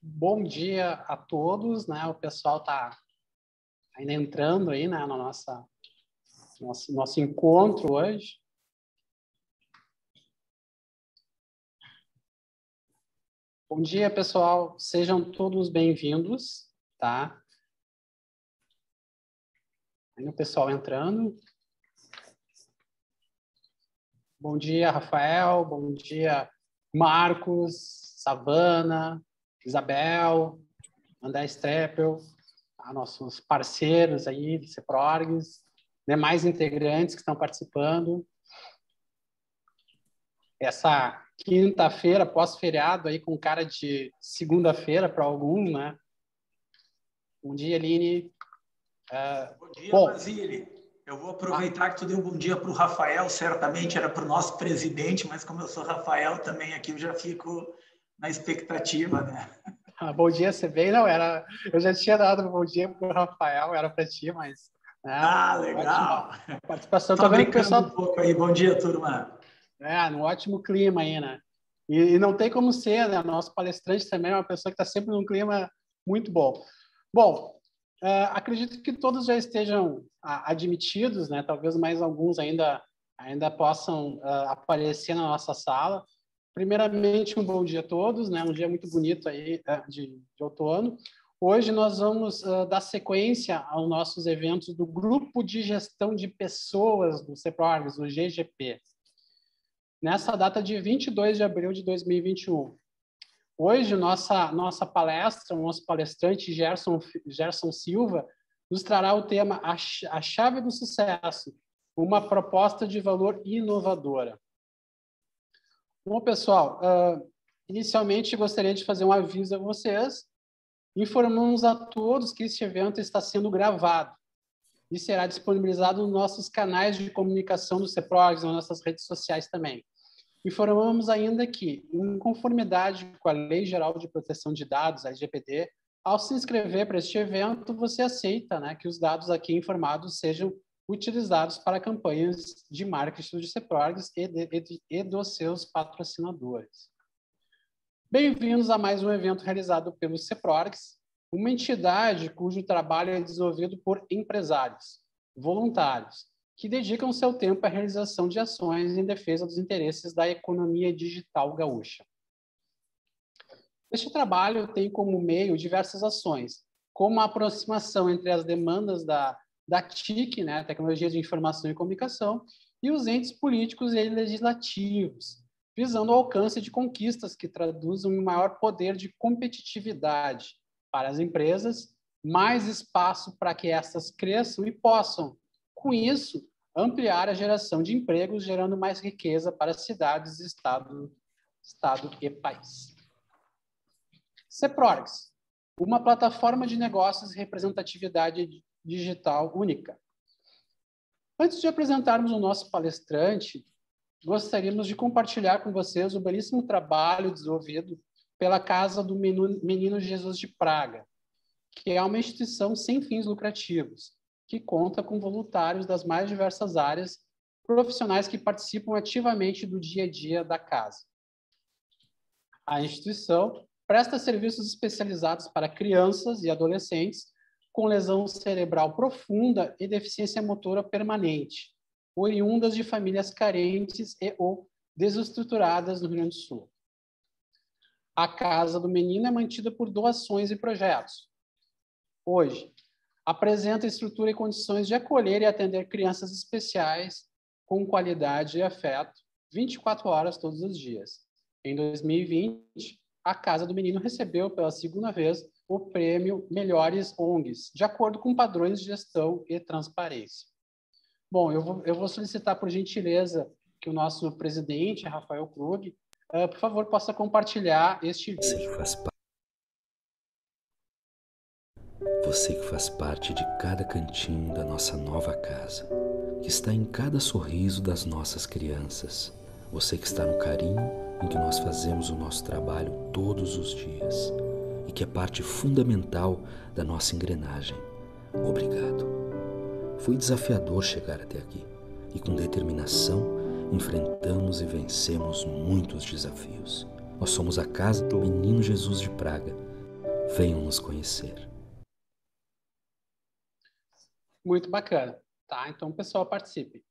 Bom dia a todos, né? O pessoal está ainda entrando aí, né, no nosso encontro hoje. Bom dia, pessoal. Sejam todos bem-vindos, tá? Aí o pessoal entrando. Bom dia, Rafael. Bom dia, Marcos, Savana, Isabel, André Streppel, nossos parceiros aí do CEPRORGS, demais integrantes que estão participando. Essa quinta-feira, pós-feriado, aí com cara de segunda-feira para alguns, né? Bom dia, Aline. Bom dia, Basile. Eu vou aproveitar que tu deu um bom dia para o Rafael, certamente era para o nosso presidente, mas como eu sou Rafael também aqui, eu já fico na expectativa, né? Bom dia, você veio? Não, eu já tinha dado um bom dia para o Rafael, era para ti, mas... Né? Legal! Ótima participação. Estou Tô vendo que o brincando pessoal... um pouco aí. Bom dia, turma. No ótimo clima aí, né? E não tem como ser, né? Nosso palestrante também é uma pessoa que está sempre num clima muito bom. Bom, acredito que todos já estejam admitidos, né? Talvez mais alguns ainda possam aparecer na nossa sala. Primeiramente, um bom dia a todos, né? Um dia muito bonito aí de outono. Hoje nós vamos dar sequência aos nossos eventos do Grupo de Gestão de Pessoas do CEPRORGS, o GGP, nessa data de 22 de abril de 2021. Hoje, nossa palestra, o nosso palestrante Gerson Silva, nos trará o tema A Chave do Sucesso, uma proposta de valor inovadora. Bom, pessoal, inicialmente gostaria de fazer um aviso a vocês. Informamos a todos que este evento está sendo gravado e será disponibilizado nos nossos canais de comunicação do CEPRORGS, nas nossas redes sociais também. Informamos ainda que, em conformidade com a Lei Geral de Proteção de Dados, a LGPD, ao se inscrever para este evento, você aceita, né, que os dados aqui informados sejam utilizados para campanhas de marketing de CEPRORGS e dos seus patrocinadores. Bem-vindos a mais um evento realizado pelo CEPRORGS, uma entidade cujo trabalho é desenvolvido por empresários, voluntários, que dedicam seu tempo à realização de ações em defesa dos interesses da economia digital gaúcha. Este trabalho tem como meio diversas ações, como a aproximação entre as demandas da TIC, né, Tecnologia de Informação e Comunicação, e os entes políticos e legislativos, visando o alcance de conquistas que traduzam um maior poder de competitividade para as empresas, mais espaço para que estas cresçam e possam, com isso, ampliar a geração de empregos, gerando mais riqueza para cidades, estado e país. CEPRORGS, uma plataforma de negócios e representatividade digital única. Antes de apresentarmos o nosso palestrante, gostaríamos de compartilhar com vocês o belíssimo trabalho desenvolvido pela Casa do Menino Jesus de Praga, que é uma instituição sem fins lucrativos, que conta com voluntários das mais diversas áreas, profissionais que participam ativamente do dia a dia da casa. A instituição presta serviços especializados para crianças e adolescentes com lesão cerebral profunda e deficiência motora permanente, oriundas de famílias carentes e ou desestruturadas no Rio Grande do Sul. A Casa do Menino é mantida por doações e projetos. Hoje, apresenta estrutura e condições de acolher e atender crianças especiais com qualidade e afeto 24 horas todos os dias. Em 2020, a Casa do Menino recebeu pela segunda vez o prêmio Melhores ONGs, de acordo com padrões de gestão e transparência. Bom, eu vou solicitar, por gentileza, que o nosso presidente, Rafael Krug, por favor, possa compartilhar este vídeo. Você que faz parte de cada cantinho da nossa nova casa, que está em cada sorriso das nossas crianças. Você que está no carinho em que nós fazemos o nosso trabalho todos os dias e que é parte fundamental da nossa engrenagem. Obrigado. Foi desafiador chegar até aqui e com determinação enfrentamos e vencemos muitos desafios. Nós somos a Casa do Menino Jesus de Praga Venham nos conhecer. Muito bacana. Tá? Então, pessoal, participe.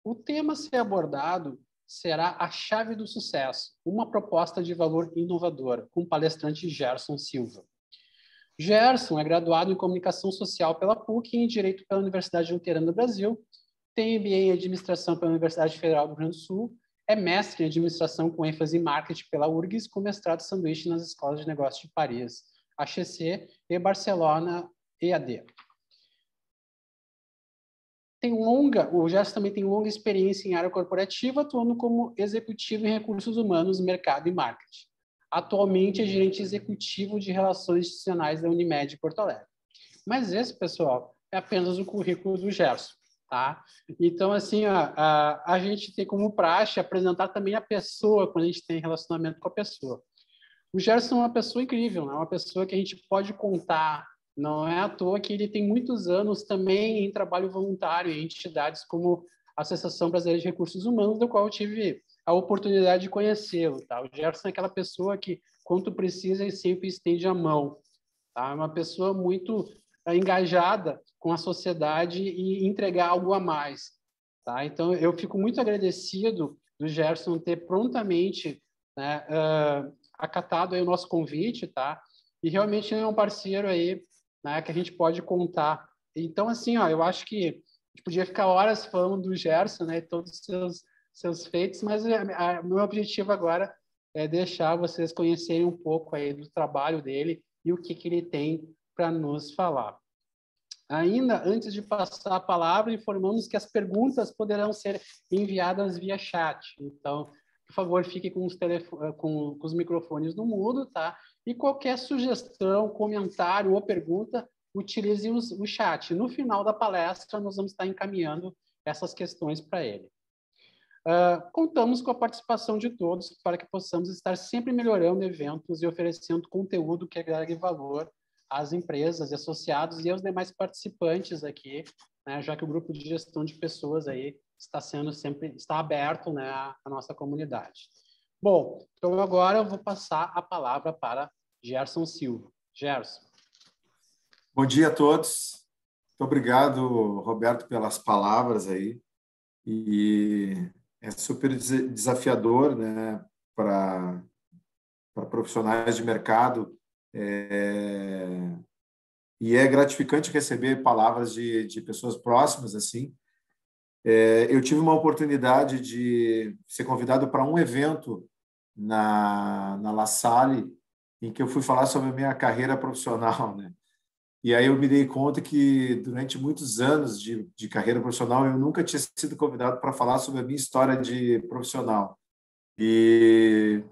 O tema a ser abordado será a chave do sucesso, uma proposta de valor inovadora, com o palestrante Gerson Silva. Gerson é graduado em Comunicação Social pela PUC e em Direito pela Universidade Luterana do Brasil, tem MBA em Administração pela Universidade Federal do Rio Grande do Sul, é mestre em Administração com ênfase em Marketing pela URGS, com mestrado sanduíche nas Escolas de Negócios de Paris, HEC e Barcelona, EAD. O Gerson também tem longa experiência em área corporativa, atuando como executivo em recursos humanos, mercado e marketing. Atualmente é gerente executivo de relações institucionais da Unimed Porto Alegre. Mas esse, pessoal, é apenas o currículo do Gerson, tá? Então, assim, a gente tem como praxe apresentar também a pessoa quando a gente tem relacionamento com a pessoa. O Gerson é uma pessoa incrível, é uma pessoa que a gente pode contar. Não é à toa que ele tem muitos anos também em trabalho voluntário em entidades como a Associação Brasileira de Recursos Humanos, do qual eu tive a oportunidade de conhecê-lo. Tá? O Gerson é aquela pessoa que, quando precisa, ele sempre estende a mão. Tá? É uma pessoa muito engajada com a sociedade e entregar algo a mais. Tá? Então, eu fico muito agradecido do Gerson ter prontamente, né, acatado aí o nosso convite, tá? E realmente é um parceiro aí, né, que a gente pode contar. Então, assim, ó, eu acho que a gente podia ficar horas falando do Gerson, né, todos os seus feitos, mas o meu objetivo agora é deixar vocês conhecerem um pouco aí do trabalho dele e o que ele tem para nos falar. Ainda, antes de passar a palavra, informamos que as perguntas poderão ser enviadas via chat. Então, por favor, fique com os microfones no mudo, tá? E qualquer sugestão, comentário ou pergunta, utilize o chat. No final da palestra, nós vamos estar encaminhando essas questões para ele. Contamos com a participação de todos para que possamos estar sempre melhorando eventos e oferecendo conteúdo que agregue valor às empresas, associados e aos demais participantes aqui, né, já que o grupo de gestão de pessoas aí está aberto, né, à nossa comunidade. Bom, então agora eu vou passar a palavra para Gerson Silva. Gerson. Bom dia a todos. Muito obrigado, Roberto, pelas palavras aí. E é super desafiador, né, para profissionais de mercado. E é gratificante receber palavras de pessoas próximas, assim. Eu tive uma oportunidade de ser convidado para um evento na La Salle, em que eu fui falar sobre a minha carreira profissional, né? E aí eu me dei conta que durante muitos anos de carreira profissional eu nunca tinha sido convidado para falar sobre a minha história de profissional. E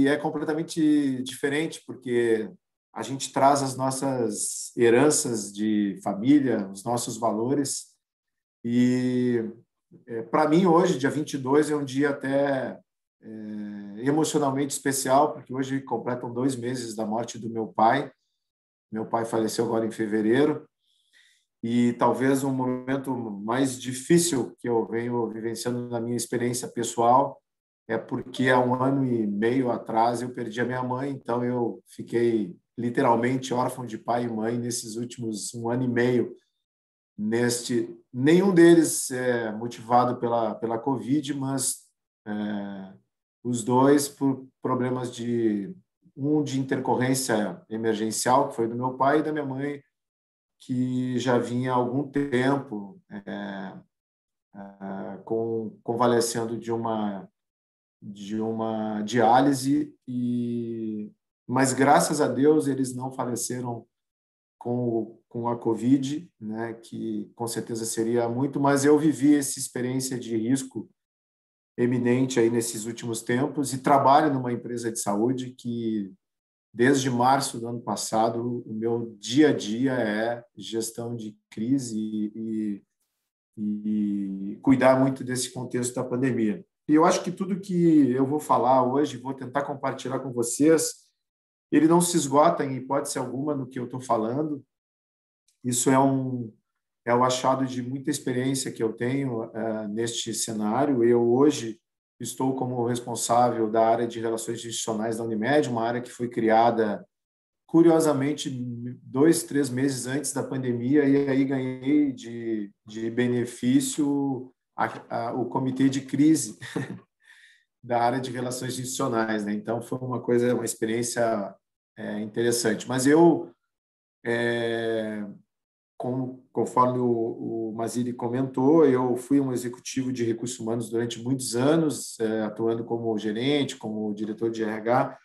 é completamente diferente, porque a gente traz as nossas heranças de família, os nossos valores. E para mim hoje, dia 22, é um dia até emocionalmente especial, porque hoje completam 2 meses da morte do meu pai. Meu pai faleceu agora em fevereiro. E talvez um momento mais difícil que eu venho vivenciando na minha experiência pessoal é porque há 1 ano e meio atrás eu perdi a minha mãe, então eu fiquei literalmente órfão de pai e mãe nesses últimos 1 ano e meio. Nenhum deles é motivado pela Covid, mas os dois por problemas de intercorrência emergencial, que foi do meu pai, e da minha mãe, que já vinha há algum tempo convalescendo de uma diálise, mas graças a Deus eles não faleceram com a Covid, né, que com certeza seria muito, mas eu vivi essa experiência de risco eminente aí nesses últimos tempos e trabalho numa empresa de saúde que desde março do ano passado o meu dia a dia é gestão de crise e cuidar muito desse contexto da pandemia. E eu acho que tudo que eu vou falar hoje, vou tentar compartilhar com vocês, ele não se esgota em hipótese alguma no que eu estou falando. Isso é o achado de muita experiência que eu tenho neste cenário. Eu hoje estou como responsável da área de relações institucionais da Unimed, uma área que foi criada, curiosamente, 2, 3 meses antes da pandemia, e aí ganhei de benefício o comitê de crise da área de relações institucionais, né? Então, foi uma experiência interessante. Mas eu, conforme o Mazili comentou, eu fui um executivo de recursos humanos durante muitos anos, atuando como gerente, como diretor de RH.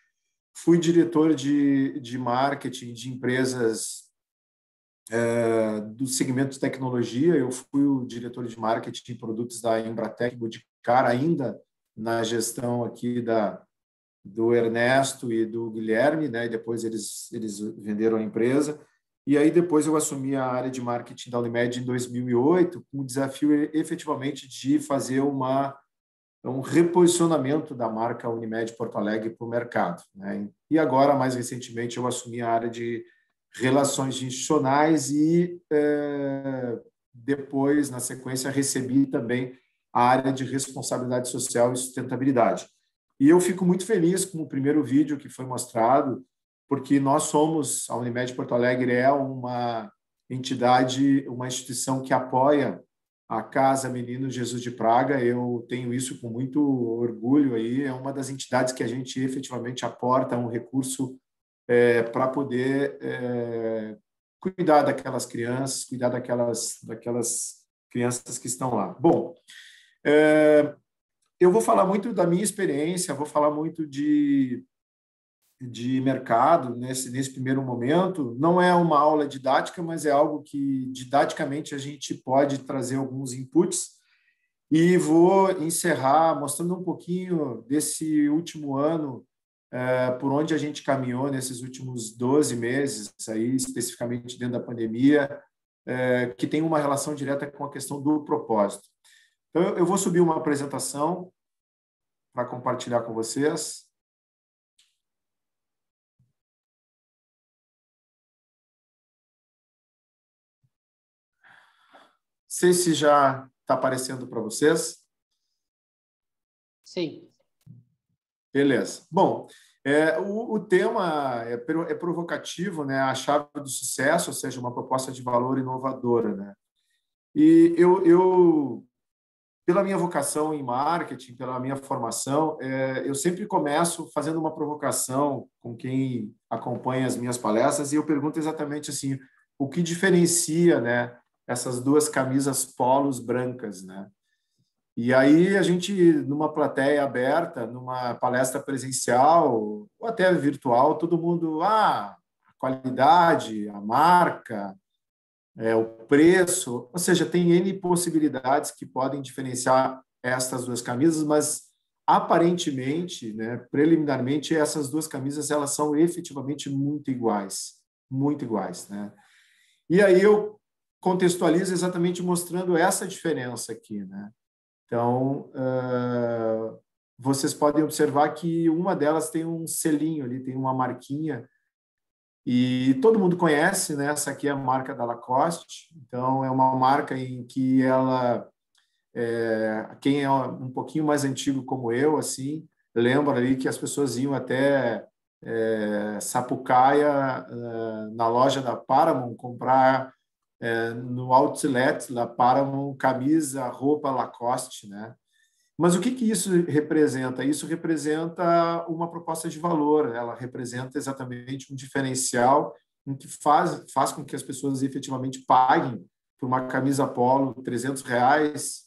Fui diretor de marketing de empresas do segmento de tecnologia. Eu fui o diretor de marketing de produtos da Embratec Boticário, ainda na gestão aqui do Ernesto e do Guilherme, né? E depois eles venderam a empresa. E aí depois eu assumi a área de marketing da Unimed em 2008, com o desafio efetivamente de fazer um reposicionamento da marca Unimed Porto Alegre para o mercado, né? E agora, mais recentemente, eu assumi a área de relações institucionais e depois, na sequência, recebi também a área de responsabilidade social e sustentabilidade. E eu fico muito feliz com o primeiro vídeo que foi mostrado, porque a Unimed Porto Alegre é uma entidade, uma instituição que apoia a Casa Menino Jesus de Praga. Eu tenho isso com muito orgulho aí. É uma das entidades que a gente efetivamente aporta um recurso para poder cuidar daquelas crianças, cuidar daquelas crianças que estão lá. Bom, eu vou falar muito da minha experiência, vou falar muito de mercado nesse primeiro momento. Não é uma aula didática, mas é algo que didaticamente a gente pode trazer alguns inputs, e vou encerrar mostrando um pouquinho desse último ano, por onde a gente caminhou nesses últimos 12 meses, aí, especificamente dentro da pandemia, que tem uma relação direta com a questão do propósito. Então, eu vou subir uma apresentação para compartilhar com vocês. Não sei se já está aparecendo para vocês. Sim. Beleza. Bom, o tema é provocativo, né? A chave do sucesso, ou seja, uma proposta de valor inovadora, né? E eu pela minha vocação em marketing, pela minha formação, eu sempre começo fazendo uma provocação com quem acompanha as minhas palestras, e eu pergunto exatamente assim, o que diferencia, né, essas duas camisas polos brancas, né? E aí a gente, numa plateia aberta, numa palestra presencial ou até virtual, todo mundo, a qualidade, a marca, o preço, ou seja, tem N possibilidades que podem diferenciar estas duas camisas, mas aparentemente, né, preliminarmente, essas duas camisas elas são efetivamente muito iguais, né? E aí eu contextualizo exatamente mostrando essa diferença aqui, né? Então, vocês podem observar que uma delas tem um selinho ali, tem uma marquinha, e todo mundo conhece, né? Essa aqui é a marca da Lacoste. Então, é uma marca em que quem é um pouquinho mais antigo como eu, assim, lembra ali que as pessoas iam até Sapucaia, na loja da Paramount, comprar no outlet da Paramount camisa, roupa Lacoste, né? Mas o que isso representa? Isso representa uma proposta de valor, ela representa exatamente um diferencial em que faz com que as pessoas efetivamente paguem por uma camisa polo R$300,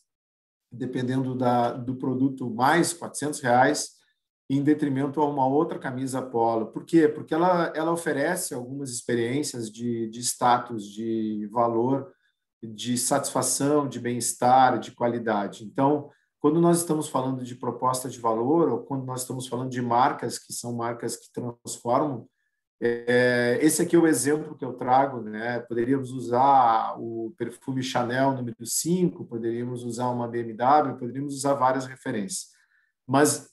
dependendo do produto, mais R$400, em detrimento a uma outra camisa polo. Por quê? Porque ela oferece algumas experiências de status, de valor, de satisfação, de bem-estar, de qualidade. Então, quando nós estamos falando de proposta de valor, ou quando nós estamos falando de marcas que são marcas que transformam, esse aqui é o exemplo que eu trago, né? Poderíamos usar o perfume Chanel número 5, poderíamos usar uma BMW, poderíamos usar várias referências. Mas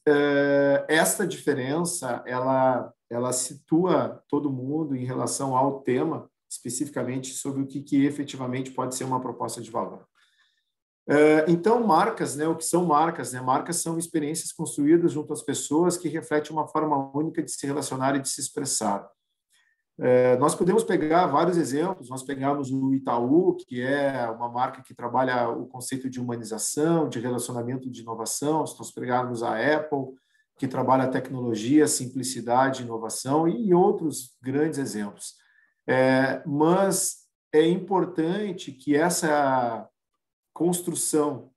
esta diferença, ela situa todo mundo em relação ao tema, especificamente sobre o que efetivamente pode ser uma proposta de valor. Então, marcas, né? O que são marcas? Né? Marcas são experiências construídas junto às pessoas que refletem uma forma única de se relacionar e de se expressar. Nós podemos pegar vários exemplos. Nós pegamos o Itaú, que é uma marca que trabalha o conceito de humanização, de relacionamento, de inovação. Se nós pegarmos a Apple, que trabalha tecnologia, simplicidade, inovação, e outros grandes exemplos. Mas é importante que essa construção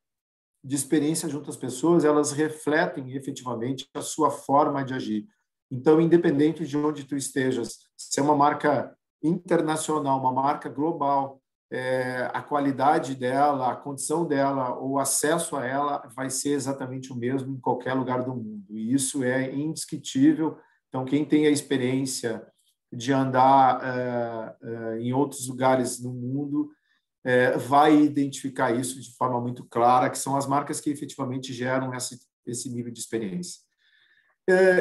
de experiência junto às pessoas, elas refletem efetivamente a sua forma de agir. Então, independente de onde tu estejas, se é uma marca internacional, uma marca global, a qualidade dela, a condição dela, o acesso a ela vai ser exatamente o mesmo em qualquer lugar do mundo. E isso é indiscutível. Então, quem tem a experiência de andar em outros lugares no mundo vai identificar isso de forma muito clara, que são as marcas que efetivamente geram esse nível de experiência.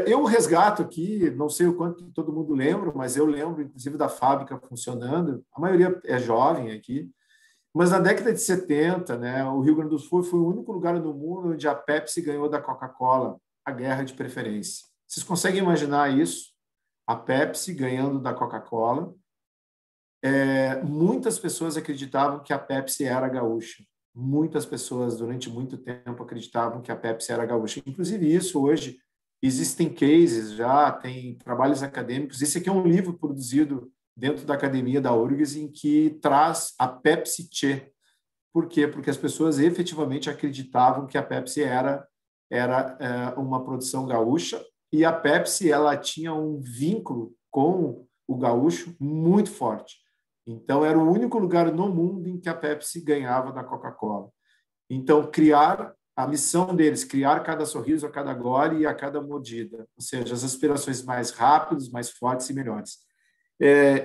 Eu resgato aqui, não sei o quanto todo mundo lembra, mas eu lembro, inclusive, da fábrica funcionando. A maioria é jovem aqui, mas na década de 70, né, o Rio Grande do Sul foi o único lugar no mundo onde a Pepsi ganhou da Coca-Cola a guerra de preferência. Vocês conseguem imaginar isso? A Pepsi ganhando da Coca-Cola. Muitas pessoas acreditavam que a Pepsi era gaúcha. Muitas pessoas, durante muito tempo, acreditavam que a Pepsi era gaúcha. Inclusive, isso hoje... Existem cases já, tem trabalhos acadêmicos. Esse aqui é um livro produzido dentro da academia da URGS em que traz a Pepsi Che. Por quê? Porque as pessoas efetivamente acreditavam que a Pepsi era uma produção gaúcha e a Pepsi ela tinha um vínculo com o gaúcho muito forte. Então, era o único lugar no mundo em que a Pepsi ganhava da Coca-Cola. Então, a missão deles, criar cada sorriso, a cada gole e a cada mordida, ou seja, as aspirações mais rápidas, mais fortes e melhores.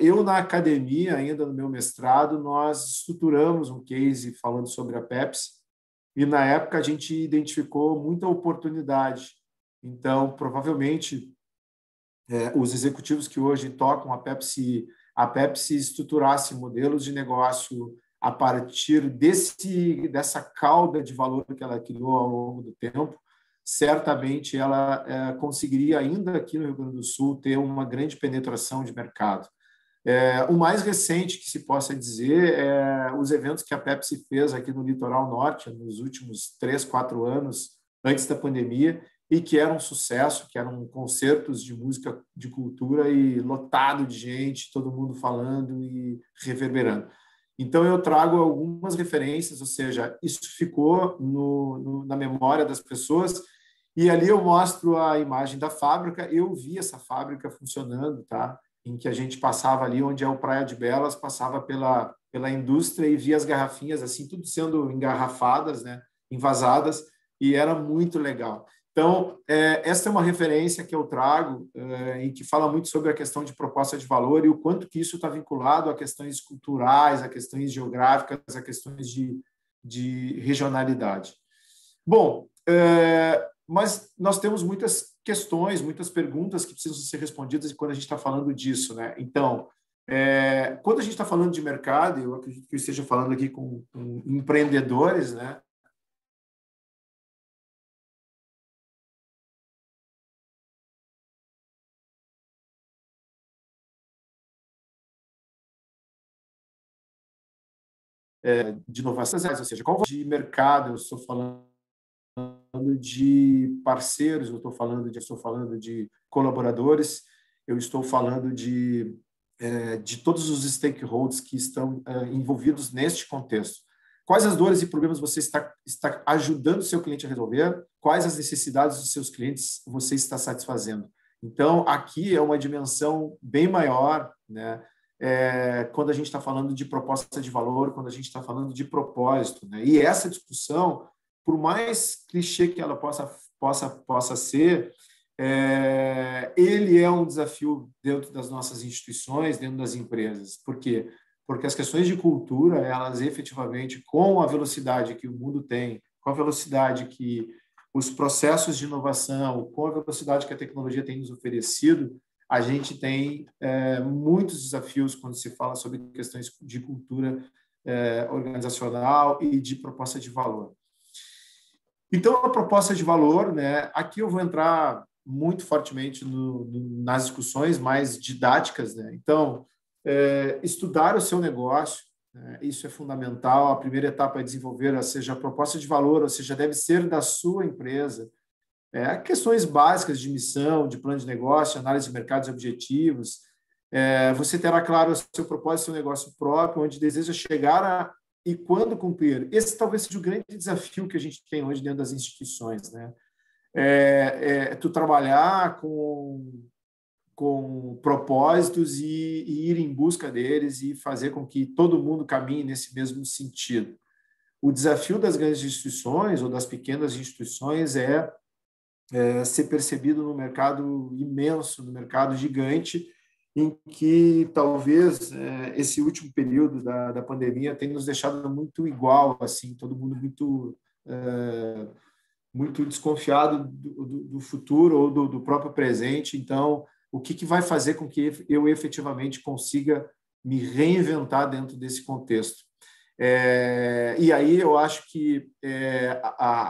Eu, na academia, ainda no meu mestrado, nós estruturamos um case falando sobre a Pepsi e, na época, a gente identificou muita oportunidade. Então, provavelmente, os executivos que hoje tocam a Pepsi estruturasse modelos de negócio a partir dessa cauda de valor que ela criou ao longo do tempo, certamente ela conseguiria, ainda aqui no Rio Grande do Sul, ter uma grande penetração de mercado. O mais recente que se possa dizer é os eventos que a Pepsi fez aqui no Litoral Norte, nos últimos 3, 4 anos, antes da pandemia, e que eram um sucesso, que eram concertos de música de cultura e lotado de gente, todo mundo falando e reverberando. Então, eu trago algumas referências, ou seja, isso ficou na memória das pessoas, e ali eu mostro a imagem da fábrica. Eu vi essa fábrica funcionando, tá? Em que a gente passava ali, onde é o Praia de Belas, passava pela indústria e via as garrafinhas, assim, tudo sendo engarrafadas, né? Envasadas, e era muito legal. Então, essa é uma referência que eu trago e que fala muito sobre a questão de proposta de valor e o quanto que isso está vinculado a questões culturais, a questões geográficas, a questões de regionalidade. Bom, mas nós temos muitas questões, muitas perguntas que precisam ser respondidas quando a gente está falando disso, né? Então, quando a gente está falando de mercado, eu acredito que eu esteja falando aqui com empreendedores, né? De inovação, ou seja, qual de mercado eu estou falando de parceiros, eu estou falando de colaboradores, eu estou falando de todos os stakeholders que estão envolvidos neste contexto. Quais as dores e problemas você está ajudando o seu cliente a resolver? Quais as necessidades dos seus clientes você está satisfazendo? Então, aqui é uma dimensão bem maior, né? Quando a gente está falando de proposta de valor, quando a gente está falando de propósito, né? E essa discussão, por mais clichê que ela possa ser, ele é um desafio dentro das nossas instituições, dentro das empresas. Por quê? Porque as questões de cultura, elas efetivamente, com a velocidade que o mundo tem, com a velocidade que os processos de inovação, com a velocidade que a tecnologia tem nos oferecido, a gente tem muitos desafios quando se fala sobre questões de cultura organizacional e de proposta de valor. Então, a proposta de valor, né, aqui eu vou entrar muito fortemente nas discussões mais didáticas, né? Então, estudar o seu negócio, né, isso é fundamental. A primeira etapa é desenvolver, ou seja, a proposta de valor, ou seja, deve ser da sua empresa. Questões básicas de missão, de plano de negócio, análise de mercados e objetivos. Você terá claro o seu propósito, seu negócio próprio, onde deseja chegar e quando cumprir. Esse talvez seja o grande desafio que a gente tem hoje dentro das instituições, né? Tu trabalhar com propósitos e ir em busca deles e fazer com que todo mundo caminhe nesse mesmo sentido. O desafio das grandes instituições ou das pequenas instituições é ser percebido no mercado imenso, no mercado gigante, em que talvez esse último período da pandemia tenha nos deixado muito igual, assim, todo mundo muito desconfiado do futuro ou do próprio presente. Então, o que vai fazer com que eu efetivamente consiga me reinventar dentro desse contexto? E aí eu acho que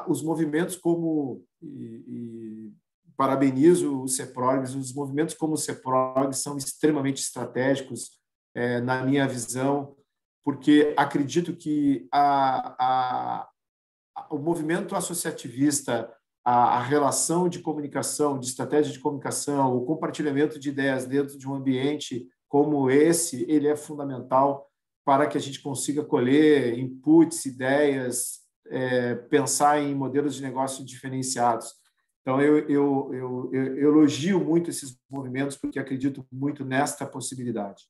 os movimentos como... E parabenizo o CEPROGS, os movimentos como o CEPROGS são extremamente estratégicos, na minha visão, porque acredito que o movimento associativista, a relação de comunicação, de estratégia de comunicação, o compartilhamento de ideias dentro de um ambiente como esse, ele é fundamental para que a gente consiga colher inputs, ideias, pensar em modelos de negócio diferenciados. Então, eu elogio muito esses movimentos porque acredito muito nesta possibilidade.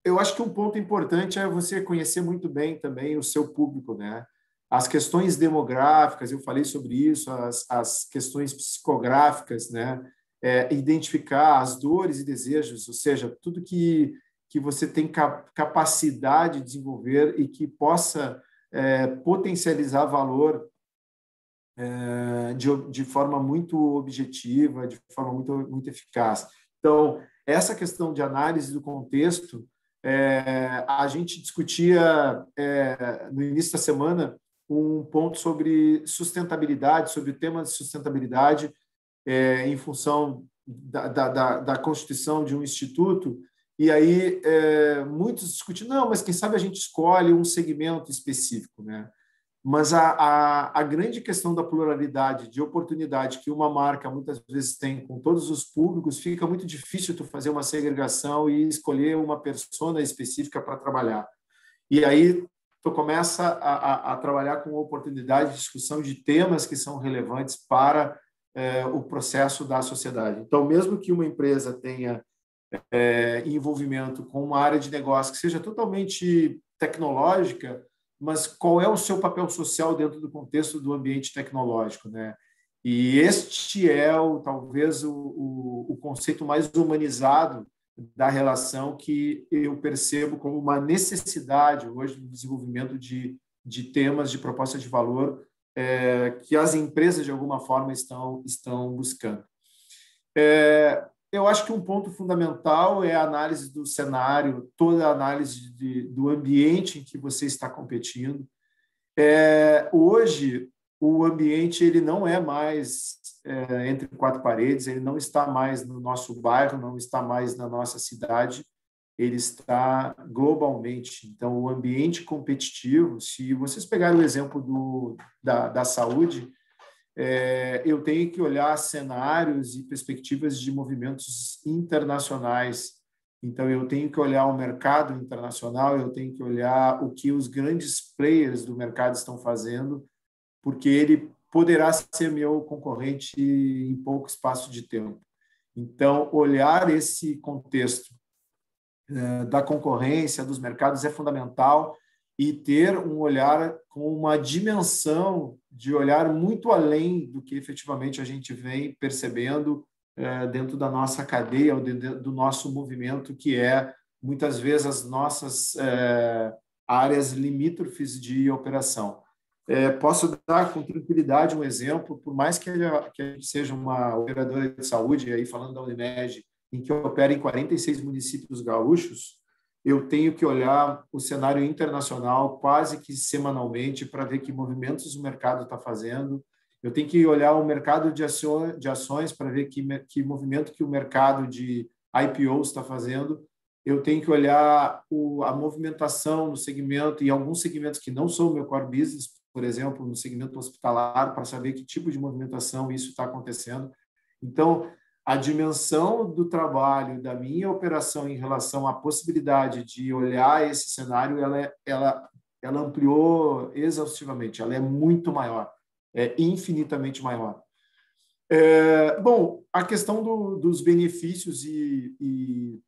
Eu acho que um ponto importante é você conhecer muito bem também o seu público, né? As questões demográficas, eu falei sobre isso, as questões psicográficas, né? Identificar as dores e desejos, ou seja, tudo que você tem capacidade de desenvolver e que possa potencializar valor de forma muito objetiva, de forma muito eficaz. Então, essa questão de análise do contexto, a gente discutia no início da semana um ponto sobre sustentabilidade, sobre o tema de sustentabilidade, em função da constituição de um instituto. E aí muitos discutiram, não, mas quem sabe a gente escolhe um segmento específico, né? Mas a grande questão da pluralidade de oportunidade que uma marca muitas vezes tem com todos os públicos, fica muito difícil tu fazer uma segregação e escolher uma persona específica para trabalhar. E aí tu começa a trabalhar com oportunidade de discussão de temas que são relevantes para o processo da sociedade. Então, mesmo que uma empresa tenha envolvimento com uma área de negócio que seja totalmente tecnológica, mas qual é o seu papel social dentro do contexto do ambiente tecnológico, né? E este é talvez o conceito mais humanizado da relação que eu percebo como uma necessidade hoje no desenvolvimento de temas de proposta de valor que as empresas de alguma forma estão buscando. Eu acho que um ponto fundamental é a análise do cenário, toda a análise do ambiente em que você está competindo. Hoje, o ambiente ele não é mais entre quatro paredes, ele não está mais no nosso bairro, não está mais na nossa cidade, ele está globalmente. Então, o ambiente competitivo, se vocês pegarem o exemplo da saúde, eu tenho que olhar cenários e perspectivas de movimentos internacionais. Então, eu tenho que olhar o mercado internacional, eu tenho que olhar o que os grandes players do mercado estão fazendo, porque ele poderá ser meu concorrente em pouco espaço de tempo. Então, olhar esse contexto da concorrência, dos mercados é fundamental, e ter um olhar com uma dimensão de olhar muito além do que efetivamente a gente vem percebendo dentro da nossa cadeia, ou do nosso movimento, que é, muitas vezes, as nossas áreas limítrofes de operação. Posso dar com tranquilidade um exemplo, por mais que a gente seja uma operadora de saúde, aí falando da Unimed, em que opera em 46 municípios gaúchos, eu tenho que olhar o cenário internacional quase que semanalmente para ver que movimentos o mercado está fazendo. Eu tenho que olhar o mercado de ações para ver que movimento que o mercado de IPOs está fazendo. Eu tenho que olhar a movimentação no segmento, e alguns segmentos que não são o meu core business, por exemplo, no segmento hospitalar, para saber que tipo de movimentação isso está acontecendo. Então, a dimensão do trabalho da minha operação em relação à possibilidade de olhar esse cenário, ela ampliou exaustivamente, ela é muito maior, é infinitamente maior. Bom, a questão dos benefícios e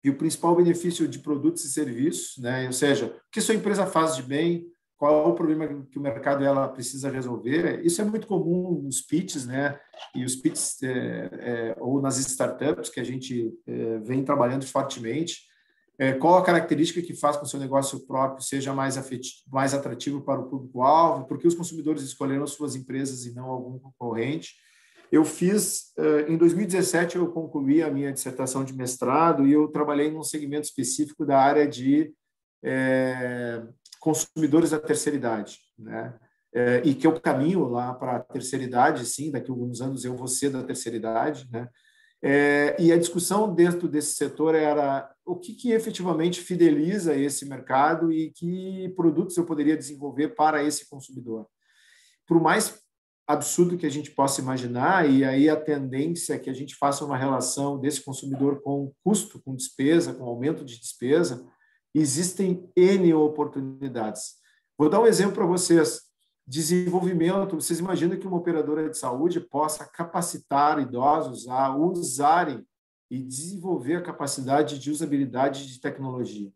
o principal benefício de produtos e serviços, né? Ou seja, o que sua empresa faz de bem, qual é o problema que o mercado ela precisa resolver. Isso é muito comum nos pitches, né? E os pitches, ou nas startups que a gente vem trabalhando fortemente. Qual a característica que faz com que o seu negócio próprio seja mais atrativo para o público-alvo? Por que os consumidores escolheram suas empresas e não algum concorrente? Em 2017, eu concluí a minha dissertação de mestrado e eu trabalhei num segmento específico da área de consumidores da terceira idade, né? E que eu caminho lá para a terceira idade, sim, daqui a alguns anos eu vou ser da terceira idade, né? E a discussão dentro desse setor era o que efetivamente fideliza esse mercado e que produtos eu poderia desenvolver para esse consumidor. Por mais absurdo que a gente possa imaginar, e aí a tendência é que a gente faça uma relação desse consumidor com custo, com despesa, com aumento de despesa, existem N oportunidades. Vou dar um exemplo para vocês. Desenvolvimento, vocês imaginam que uma operadora de saúde possa capacitar idosos a usarem e desenvolver a capacidade de usabilidade de tecnologia?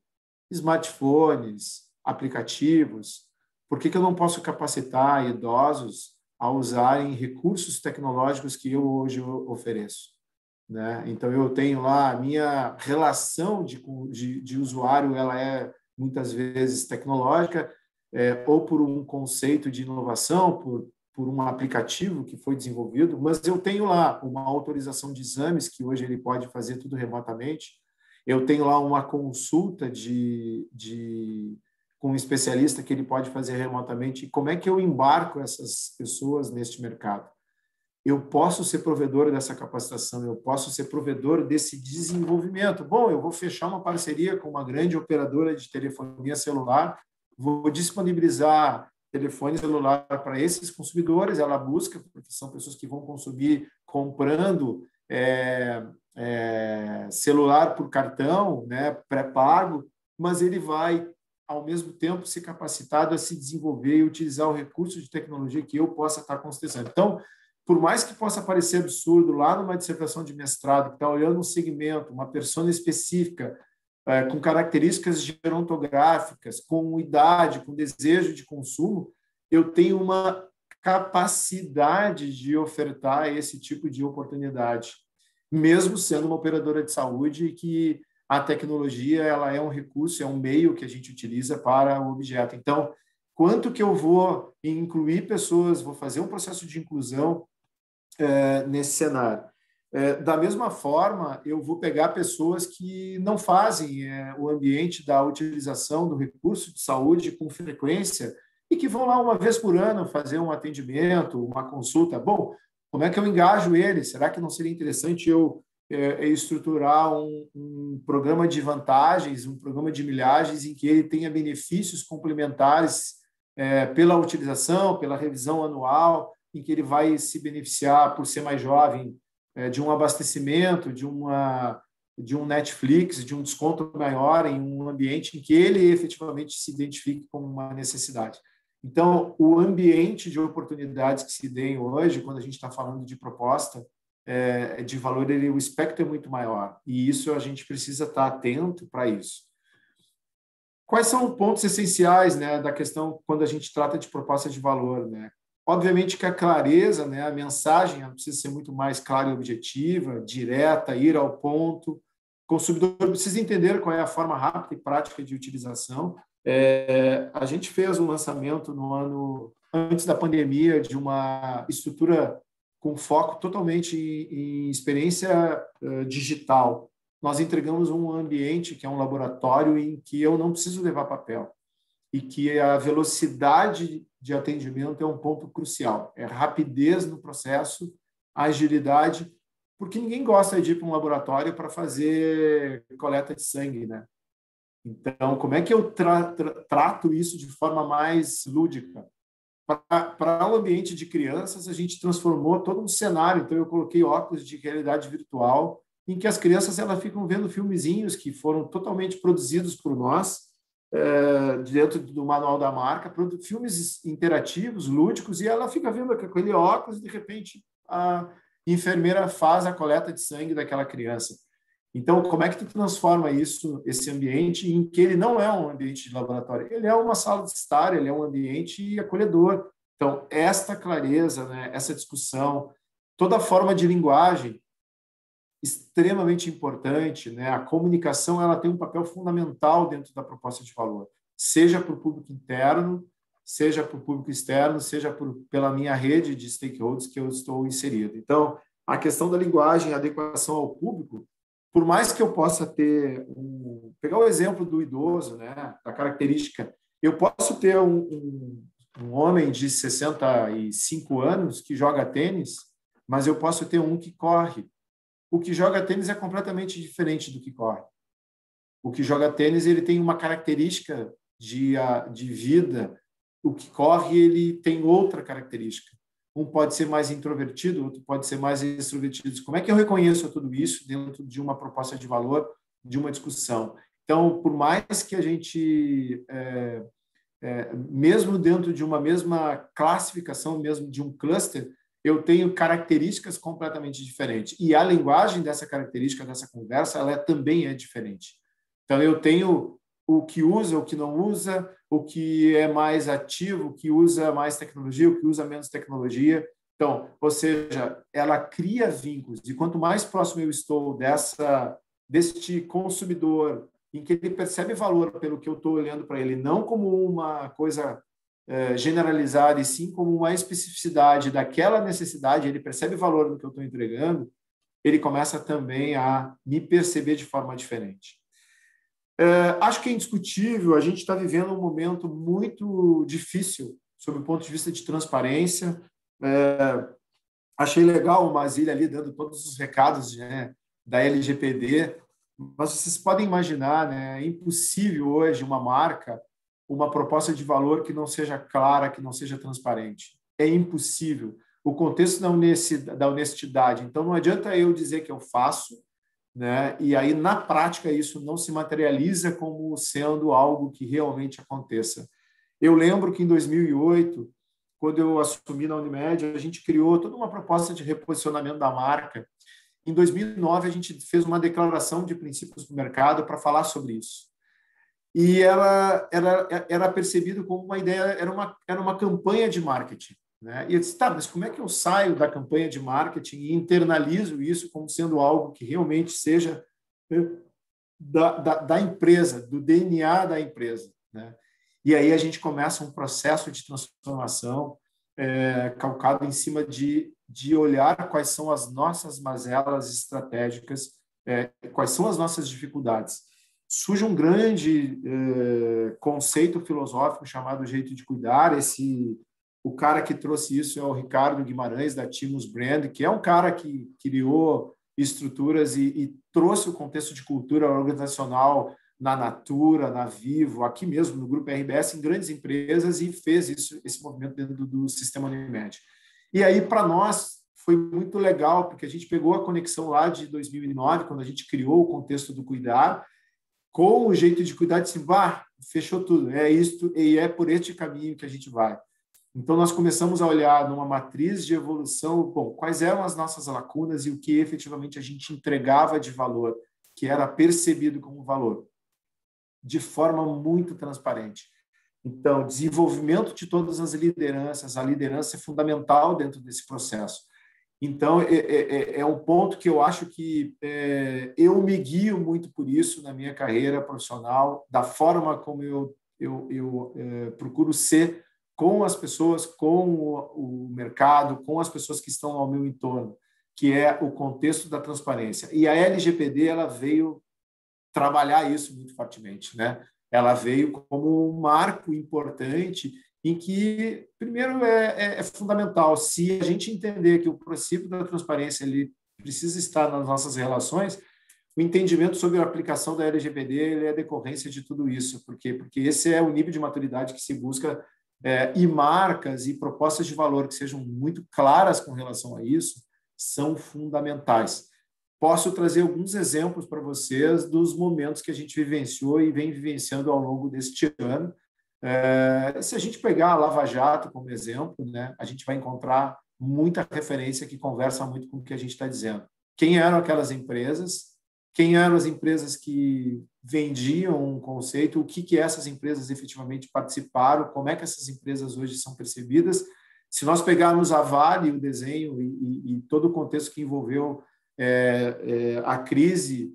Smartphones, aplicativos. Por que eu não posso capacitar idosos a usarem recursos tecnológicos que eu hoje ofereço, né? Então, eu tenho lá a minha relação de usuário, ela é muitas vezes tecnológica, ou por um conceito de inovação, por um aplicativo que foi desenvolvido, mas eu tenho lá uma autorização de exames, que hoje ele pode fazer tudo remotamente, eu tenho lá uma consulta com um especialista que ele pode fazer remotamente. E como é que eu embarco essas pessoas neste mercado? Eu posso ser provedor dessa capacitação, eu posso ser provedor desse desenvolvimento. Bom, eu vou fechar uma parceria com uma grande operadora de telefonia celular, vou disponibilizar telefone celular para esses consumidores, ela busca, porque são pessoas que vão consumir comprando celular por cartão, né, pré-pago, mas ele vai ao mesmo tempo ser capacitado a se desenvolver e utilizar o recurso de tecnologia que eu possa estar considerando. Então, por mais que possa parecer absurdo, lá numa dissertação de mestrado, que está olhando um segmento, uma persona específica, com características gerontográficas, com idade, com desejo de consumo, eu tenho uma capacidade de ofertar esse tipo de oportunidade, mesmo sendo uma operadora de saúde que a tecnologia ela é um recurso, é um meio que a gente utiliza para o objeto. Então, quanto que eu vou incluir pessoas, vou fazer um processo de inclusão nesse cenário? Da mesma forma, eu vou pegar pessoas que não fazem o ambiente da utilização do recurso de saúde com frequência e que vão lá uma vez por ano fazer um atendimento, uma consulta. Bom, como é que eu engajo eles? Será que não seria interessante eu estruturar um programa de vantagens, um programa de milhagens em que ele tenha benefícios complementares pela utilização, pela revisão anual, em que ele vai se beneficiar por ser mais jovem de um abastecimento, de um Netflix, de um desconto maior em um ambiente em que ele efetivamente se identifique como uma necessidade. Então, o ambiente de oportunidades que se deem hoje, quando a gente está falando de proposta de valor, o espectro é muito maior. E isso a gente precisa estar atento para isso. Quais são os pontos essenciais, né, da questão quando a gente trata de proposta de valor, né? Obviamente que a clareza, né, a mensagem precisa ser muito mais clara e objetiva, direta, ir ao ponto. O consumidor precisa entender qual é a forma rápida e prática de utilização. A gente fez um lançamento no ano antes da pandemia de uma estrutura com foco totalmente em experiência digital. nós entregamos um ambiente que é um laboratório em que eu não preciso levar papel e que a velocidade de atendimento é um ponto crucial. É rapidez no processo, agilidade, porque ninguém gosta de ir para um laboratório para fazer coleta de sangue, né? Então, como é que eu trato isso de forma mais lúdica? Para o ambiente de crianças, a gente transformou todo um cenário. Então, eu coloquei óculos de realidade virtual, em que as crianças elas ficam vendo filmezinhos que foram totalmente produzidos por nós, dentro do manual da marca, filmes interativos, lúdicos, e ela fica vendo com aquele óculos e, de repente, a enfermeira faz a coleta de sangue daquela criança. Então, como é que tu transforma esse ambiente em que ele não é um ambiente de laboratório, ele é uma sala de estar, ele é um ambiente acolhedor. Então, esta clareza, né, essa discussão, toda a forma de linguagem, extremamente importante, né? A comunicação ela tem um papel fundamental dentro da proposta de valor, seja para o público interno, seja para o público externo, seja pela minha rede de stakeholders que eu estou inserido. Então, a questão da linguagem, a adequação ao público, por mais que eu possa pegar o exemplo do idoso, né? Da característica, eu posso ter um homem de 65 anos que joga tênis, mas eu posso ter um que corre. O que joga tênis é completamente diferente do que corre. O que joga tênis ele tem uma característica de vida. O que corre ele tem outra característica. Um pode ser mais introvertido, outro pode ser mais extrovertido. Como é que eu reconheço tudo isso dentro de uma proposta de valor, de uma discussão? Então, por mais que a gente, mesmo dentro de uma mesma classificação, mesmo de um cluster, eu tenho características completamente diferentes. E a linguagem dessa característica, dessa conversa, ela também é diferente. Então, eu tenho o que usa, o que não usa, o que é mais ativo, o que usa mais tecnologia, o que usa menos tecnologia. Então, ou seja, ela cria vínculos. E quanto mais próximo eu estou deste consumidor, em que ele percebe valor pelo que eu estou olhando para ele, não como uma coisa generalizada, e sim como uma especificidade daquela necessidade, ele percebe valor no que eu estou entregando, ele começa também a me perceber de forma diferente. Acho que é indiscutível, a gente está vivendo um momento muito difícil sob o ponto de vista de transparência. Achei legal o Mazilha ali dando todos os recados, né, da LGPD, mas vocês podem imaginar, né, é impossível hoje uma marca, uma proposta de valor que não seja clara, que não seja transparente. É impossível. O contexto da honestidade. Então, não adianta eu dizer que eu faço, né? E aí, na prática, isso não se materializa como sendo algo que realmente aconteça. Eu lembro que, em 2008, quando eu assumi na Unimed, a gente criou toda uma proposta de reposicionamento da marca. Em 2009, a gente fez uma declaração de princípios do mercado para falar sobre isso. E ela era percebido como uma ideia, era uma campanha de marketing, né? E eu disse, tá, mas como é que eu saio da campanha de marketing e internalizo isso como sendo algo que realmente seja da empresa, do DNA da empresa, né? E aí a gente começa um processo de transformação calcado em cima de olhar quais são as nossas mazelas estratégicas, quais são as nossas dificuldades. Surge um grande conceito filosófico chamado jeito de cuidar. O cara que trouxe isso é o Ricardo Guimarães, da Timus Brand, que é um cara que criou estruturas e trouxe o contexto de cultura organizacional na Natura, na Vivo, aqui mesmo no Grupo RBS, em grandes empresas, e fez esse movimento dentro do sistema Unimed. E aí, para nós, foi muito legal, porque a gente pegou a conexão lá de 2009, quando a gente criou o contexto do cuidar, com o jeito de cuidar, de fechou tudo, é isto, e é por este caminho que a gente vai. Então, nós começamos a olhar numa matriz de evolução, bom, quais eram as nossas lacunas e o que efetivamente a gente entregava de valor, que era percebido como valor, de forma muito transparente. Então, desenvolvimento de todas as lideranças, a liderança é fundamental dentro desse processo. Então, é um ponto que eu acho que eu me guio muito por isso na minha carreira profissional, da forma como eu procuro ser com as pessoas, com o mercado, com as pessoas que estão ao meu entorno, que é o contexto da transparência. E a LGPD ela veio trabalhar isso muito fortemente, né? Ela veio como um marco importante em que, primeiro, é fundamental, se a gente entender que o princípio da transparência ele precisa estar nas nossas relações, o entendimento sobre a aplicação da LGPD ele é decorrência de tudo isso. Por quê? Porque esse é o nível de maturidade que se busca e marcas e propostas de valor que sejam muito claras com relação a isso são fundamentais. Posso trazer alguns exemplos para vocês dos momentos que a gente vivenciou e vem vivenciando ao longo deste ano. Se a gente pegar a Lava Jato como exemplo, né, a gente vai encontrar muita referência que conversa muito com o que a gente está dizendo. Quem eram aquelas empresas? Quem eram as empresas que vendiam um conceito? O que essas empresas efetivamente participaram? Como é que essas empresas hoje são percebidas? Se nós pegarmos a Vale, o desenho e todo o contexto que envolveu a crise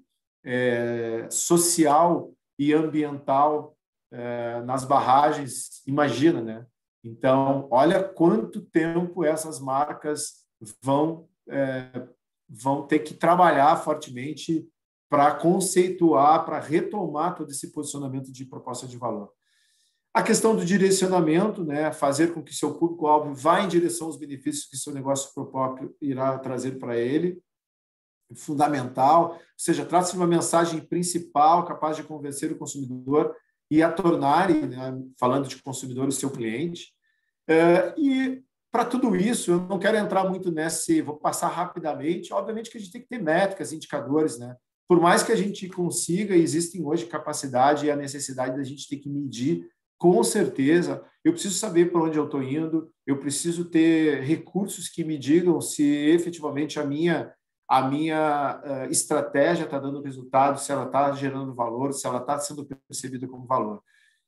social e ambiental nas barragens, imagina, né? Então, olha quanto tempo essas marcas vão ter que trabalhar fortemente para conceituar, para retomar todo esse posicionamento de proposta de valor. A questão do direcionamento, né? Fazer com que seu público-alvo vá em direção aos benefícios que seu negócio próprio irá trazer para ele, fundamental, ou seja, trata-se de uma mensagem principal capaz de convencer o consumidor e a tornar, né, falando de consumidor, o seu cliente. E para tudo isso, eu não quero entrar muito vou passar rapidamente, obviamente que a gente tem que ter métricas, indicadores, né? Por mais que a gente consiga, existem hoje capacidade e a necessidade da gente ter que medir, com certeza, eu preciso saber para onde eu estou indo, eu preciso ter recursos que me digam se efetivamente a minha estratégia está dando resultado, se ela está gerando valor, se ela está sendo percebida como valor.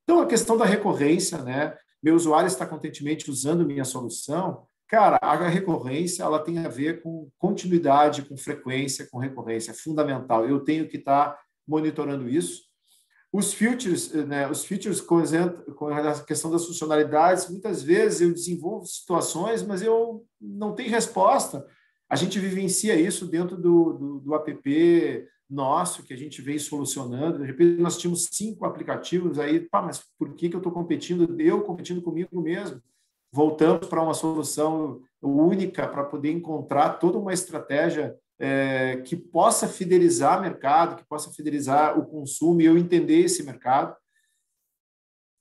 Então, a questão da recorrência, né? Meu usuário está contentemente usando minha solução. Cara, a recorrência ela tem a ver com continuidade, com frequência, com recorrência. É fundamental. Eu tenho que estar monitorando isso. Os features, né? Os features com a questão das funcionalidades, muitas vezes eu desenvolvo situações, mas eu não tenho resposta. A gente vivencia isso dentro do app nosso, que a gente vem solucionando. De repente, nós tínhamos 5 aplicativos, aí, mas por que eu estou competindo? Eu competindo comigo mesmo. Voltamos para uma solução única para poder encontrar toda uma estratégia que possa fidelizar o mercado, que possa fidelizar o consumo e eu entender esse mercado.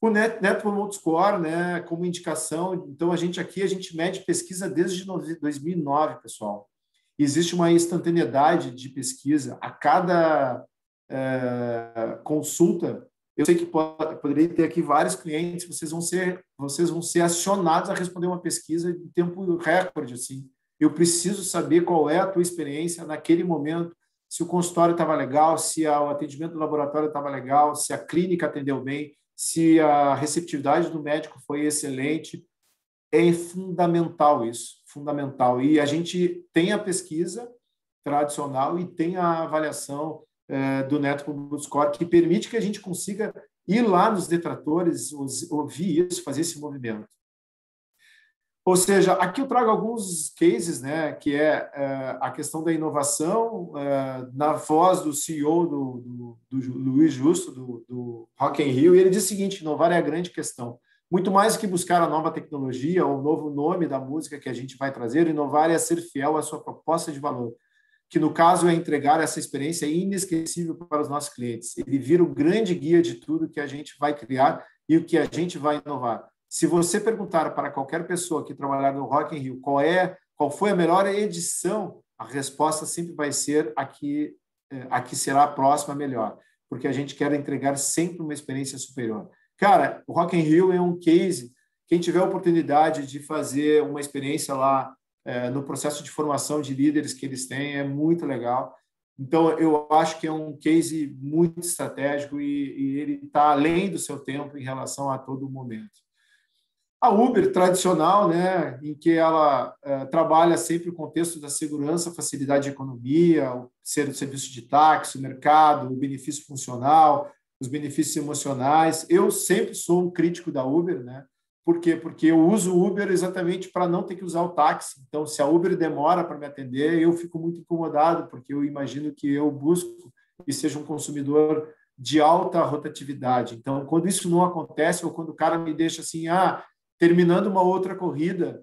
O Net Promoter Score, né, como indicação, então a gente mede pesquisa desde 2009, pessoal. Existe uma instantaneidade de pesquisa a cada consulta. Eu sei que poderia ter aqui vários clientes, vocês vão ser acionados a responder uma pesquisa em tempo recorde, assim. Eu preciso saber qual é a tua experiência naquele momento, se o consultório estava legal, se o atendimento do laboratório estava legal, se a clínica atendeu bem, se a receptividade do médico foi excelente. É fundamental isso, fundamental. E a gente tem a pesquisa tradicional e tem a avaliação do Net Promoter Score, que permite que a gente consiga ir lá nos detratores, ouvir isso, fazer esse movimento. Ou seja, aqui eu trago alguns cases, né, que é a questão da inovação, na voz do CEO do Luiz Justo, do Rock in Rio, e ele diz o seguinte: inovar é a grande questão. Muito mais do que buscar a nova tecnologia ou o novo nome da música que a gente vai trazer, inovar é ser fiel à sua proposta de valor, que no caso é entregar essa experiência inesquecível para os nossos clientes. Ele vira o grande guia de tudo que a gente vai criar e o que a gente vai inovar. Se você perguntar para qualquer pessoa que trabalhar no Rock in Rio qual foi a melhor edição, a resposta sempre vai ser a que será a próxima melhor, porque a gente quer entregar sempre uma experiência superior. Cara, o Rock in Rio é um case. Quem tiver a oportunidade de fazer uma experiência lá no processo de formação de líderes que eles têm, é muito legal. Então, eu acho que é um case muito estratégico e ele está além do seu tempo em relação a todo momento. A Uber tradicional, né, em que ela trabalha sempre o contexto da segurança, facilidade de economia, o serviço de táxi, o mercado, o benefício funcional, os benefícios emocionais. Eu sempre sou um crítico da Uber, né? Por quê? Porque eu uso o Uber exatamente para não ter que usar o táxi. Então, se a Uber demora para me atender, eu fico muito incomodado, porque eu imagino que eu busco e seja um consumidor de alta rotatividade. Então, quando isso não acontece, ou quando o cara me deixa assim, terminando uma outra corrida,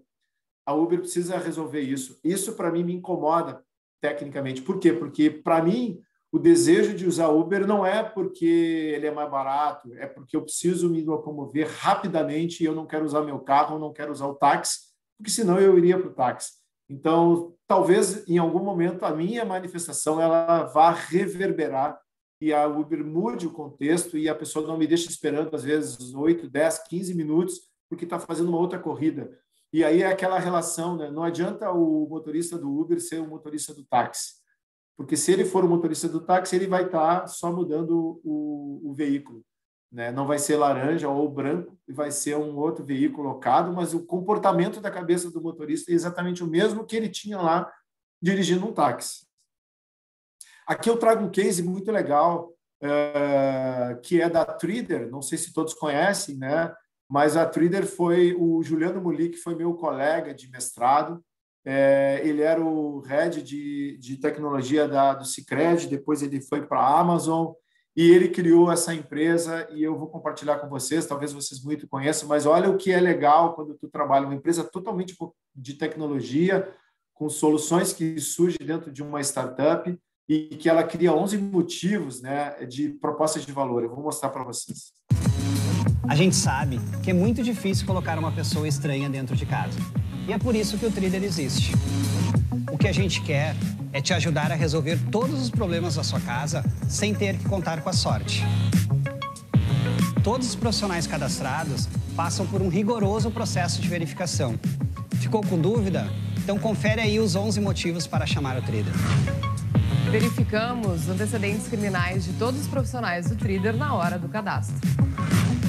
a Uber precisa resolver isso. Isso, para mim, me incomoda tecnicamente. Por quê? Porque, para mim, o desejo de usar Uber não é porque ele é mais barato, é porque eu preciso me locomover rapidamente e eu não quero usar meu carro, eu não quero usar o táxi, porque senão eu iria para o táxi. Então, talvez, em algum momento, a minha manifestação ela vá reverberar e a Uber mude o contexto e a pessoa não me deixe esperando, às vezes, 8, 10, 15 minutos, porque está fazendo uma outra corrida. E aí é aquela relação, né? Não adianta o motorista do Uber ser o motorista do táxi. Porque se ele for o motorista do táxi, ele vai estar só mudando o veículo, né? Não vai ser laranja ou branco, vai ser um outro veículo locado, mas o comportamento da cabeça do motorista é exatamente o mesmo que ele tinha lá dirigindo um táxi. Aqui eu trago um case muito legal, que é da Tridder, não sei se todos conhecem, né? Mas a Tridder foi o Juliano Muli, que foi meu colega de mestrado. Ele era o head de tecnologia do Sicredi, depois ele foi para a Amazon e ele criou essa empresa e eu vou compartilhar com vocês, talvez vocês muito conheçam, mas olha o que é legal quando tu trabalha uma empresa totalmente de tecnologia, com soluções que surgem dentro de uma startup e que ela cria 11 motivos, né, de propostas de valor. Eu vou mostrar para vocês. A gente sabe que é muito difícil colocar uma pessoa estranha dentro de casa. E é por isso que o Tridder existe. O que a gente quer é te ajudar a resolver todos os problemas da sua casa sem ter que contar com a sorte. Todos os profissionais cadastrados passam por um rigoroso processo de verificação. Ficou com dúvida? Então confere aí os 11 motivos para chamar o Tridder. Verificamos antecedentes criminais de todos os profissionais do Tridder na hora do cadastro.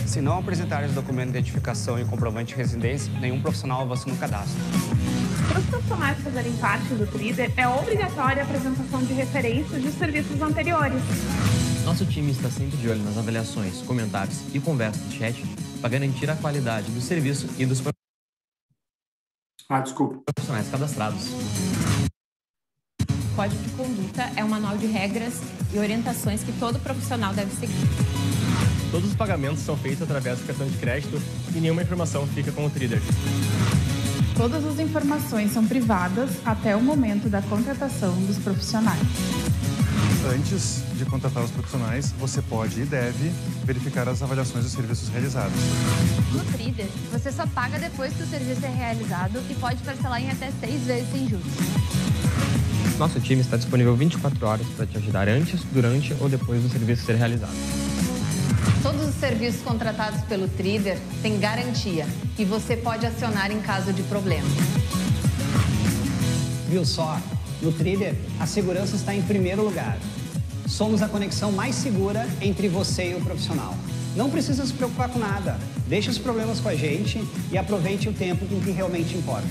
Se não apresentarem os documentos de identificação e comprovante de residência, nenhum profissional avança no cadastro. Para os profissionais fazerem parte do Tridder, é obrigatória a apresentação de referências de serviços anteriores. Nosso time está sempre de olho nas avaliações, comentários e conversas de chat para garantir a qualidade do serviço e dos profissionais cadastrados. O Código de Conduta é um manual de regras e orientações que todo profissional deve seguir. Todos os pagamentos são feitos através do cartão de crédito e nenhuma informação fica com o Tridder. Todas as informações são privadas até o momento da contratação dos profissionais. Antes de contratar os profissionais, você pode e deve verificar as avaliações dos serviços realizados. No Tridder, você só paga depois que o serviço é realizado e pode parcelar em até 6 vezes sem juros. Nosso time está disponível 24 horas para te ajudar antes, durante ou depois do serviço ser realizado. Todos os serviços contratados pelo Tridder têm garantia e você pode acionar em caso de problema. Viu só? No Tridder, a segurança está em primeiro lugar. Somos a conexão mais segura entre você e o profissional. Não precisa se preocupar com nada. Deixe os problemas com a gente e aproveite o tempo com que realmente importa.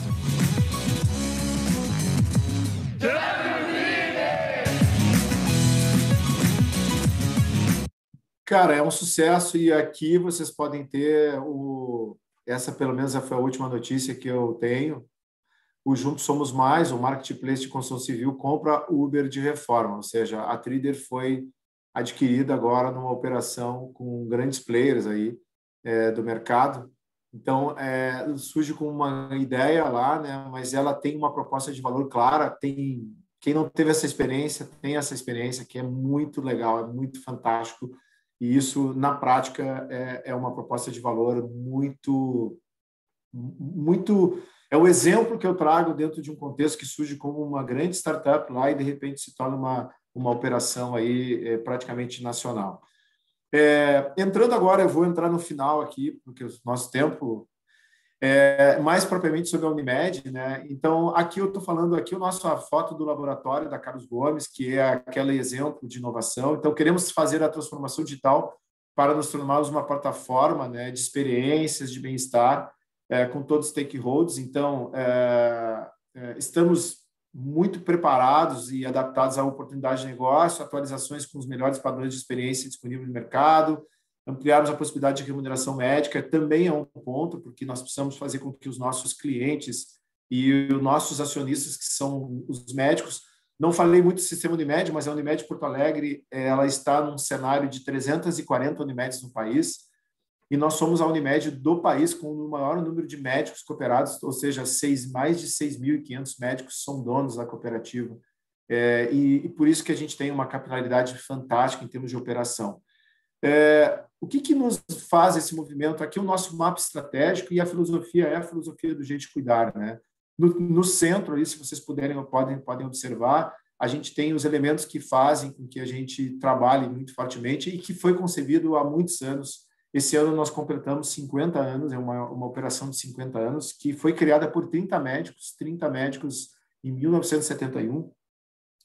Cara, é um sucesso e aqui vocês podem ter essa pelo menos foi a última notícia que eu tenho. O Juntos Somos Mais, o Marketplace de Construção Civil, compra Uber de reforma, ou seja, a Tridder foi adquirida agora numa operação com grandes players aí do mercado. Então, surge com uma ideia lá, né? Mas ela tem uma proposta de valor clara. Quem não teve essa experiência, tem essa experiência, que é muito legal, é muito fantástico. E isso, na prática, é uma proposta de valor muito... É o exemplo que eu trago dentro de um contexto que surge como uma grande startup lá e, de repente, se torna uma operação aí praticamente nacional. Entrando agora, eu vou entrar no final aqui, porque o nosso tempo mais propriamente sobre a Unimed, né? Então, aqui eu estou falando aqui a foto do laboratório da Carlos Gomes, que é aquele exemplo de inovação. Então, queremos fazer a transformação digital para nos tornarmos uma plataforma, né, de experiências, de bem-estar, com todos os stakeholders. Então, estamos muito preparados e adaptados à oportunidade de negócio, atualizações com os melhores padrões de experiência disponíveis no mercado, Ampliarmos a possibilidade de remuneração médica também é um ponto, porque nós precisamos fazer com que os nossos clientes e os nossos acionistas, que são os médicos, não falei muito do sistema Unimed, mas a Unimed Porto Alegre, ela está num cenário de 340 Unimeds no país, e nós somos a Unimed do país com o maior número de médicos cooperados, ou seja, mais de 6.500 médicos são donos da cooperativa. E por isso que a gente tem uma capilaridade fantástica em termos de operação. O que nos faz esse movimento? Aqui o nosso mapa estratégico e a filosofia é a filosofia do jeito de cuidar, né? No centro, ali, se vocês podem observar, a gente tem os elementos que fazem com que a gente trabalhe muito fortemente e que foi concebido há muitos anos. Esse ano nós completamos 50 anos, é uma operação de 50 anos, que foi criada por 30 médicos em 1971,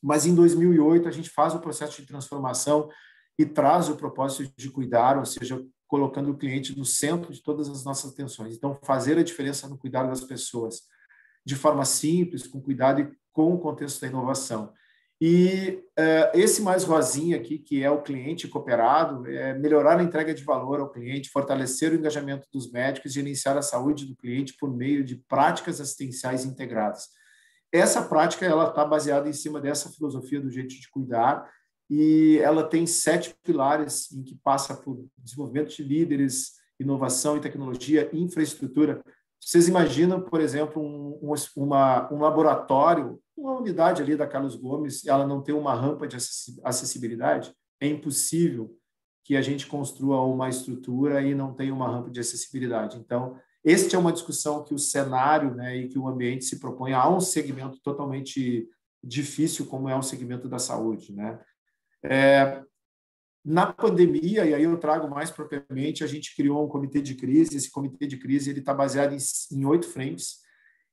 mas em 2008 a gente faz o processo de transformação e traz o propósito de cuidar, ou seja, colocando o cliente no centro de todas as nossas atenções. Então, fazer a diferença no cuidado das pessoas, de forma simples, com cuidado e com o contexto da inovação. E esse mais rosinha aqui, que é o cliente cooperado, é melhorar a entrega de valor ao cliente, fortalecer o engajamento dos médicos e gerenciar a saúde do cliente por meio de práticas assistenciais integradas. Essa prática ela está baseada em cima dessa filosofia do jeito de cuidar, e ela tem 7 pilares em que passa por desenvolvimento de líderes, inovação e tecnologia, infraestrutura. Vocês imaginam, por exemplo, um laboratório, uma unidade ali da Carlos Gomes, ela não tem uma rampa de acessibilidade? É impossível que a gente construa uma estrutura e não tenha uma rampa de acessibilidade. Então, esta é uma discussão que o cenário, né, e que o ambiente se propõe a um segmento totalmente difícil, como é o segmento da saúde, né? Na pandemia, e aí eu trago mais propriamente, a gente criou um comitê de crise. Esse comitê de crise está baseado em 8 frentes,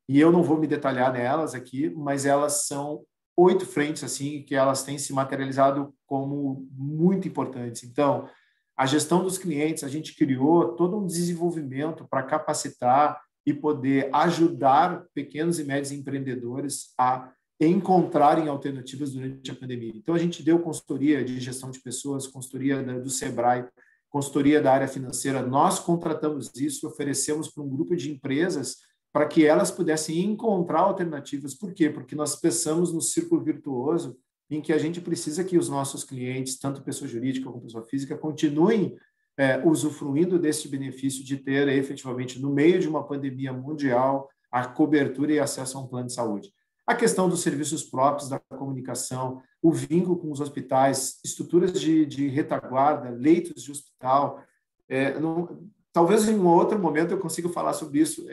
e eu não vou me detalhar nelas aqui, mas elas são 8 frentes assim, que elas têm se materializado como muito importantes. Então, a gestão dos clientes, a gente criou todo um desenvolvimento para capacitar e poder ajudar pequenos e médios empreendedores a encontrarem alternativas durante a pandemia. Então, a gente deu consultoria de gestão de pessoas, consultoria do Sebrae, consultoria da área financeira. Nós contratamos isso, oferecemos para um grupo de empresas para que elas pudessem encontrar alternativas. Por quê? Porque nós pensamos no círculo virtuoso em que a gente precisa que os nossos clientes, tanto pessoa jurídica como pessoa física, continuem usufruindo desse benefício de ter, efetivamente, no meio de uma pandemia mundial, a cobertura e acesso a um plano de saúde. A questão dos serviços próprios, da comunicação, o vínculo com os hospitais, estruturas de retaguarda, leitos de hospital. Talvez em um outro momento eu consiga falar sobre isso.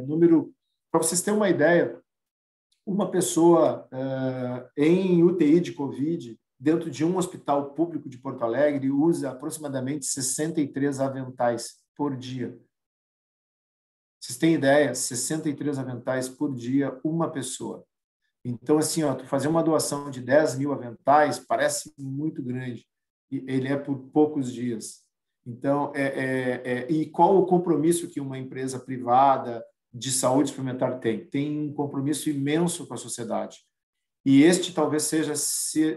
Número, para vocês terem uma ideia, uma pessoa em UTI de Covid, dentro de um hospital público de Porto Alegre, usa aproximadamente 63 aventais por dia. Vocês têm ideia? 63 aventais por dia, uma pessoa. Então, assim, fazer uma doação de 10 mil aventais parece muito grande. E ele é por poucos dias. Então, e qual o compromisso que uma empresa privada de saúde suplementar tem? Tem um compromisso imenso com a sociedade. E este talvez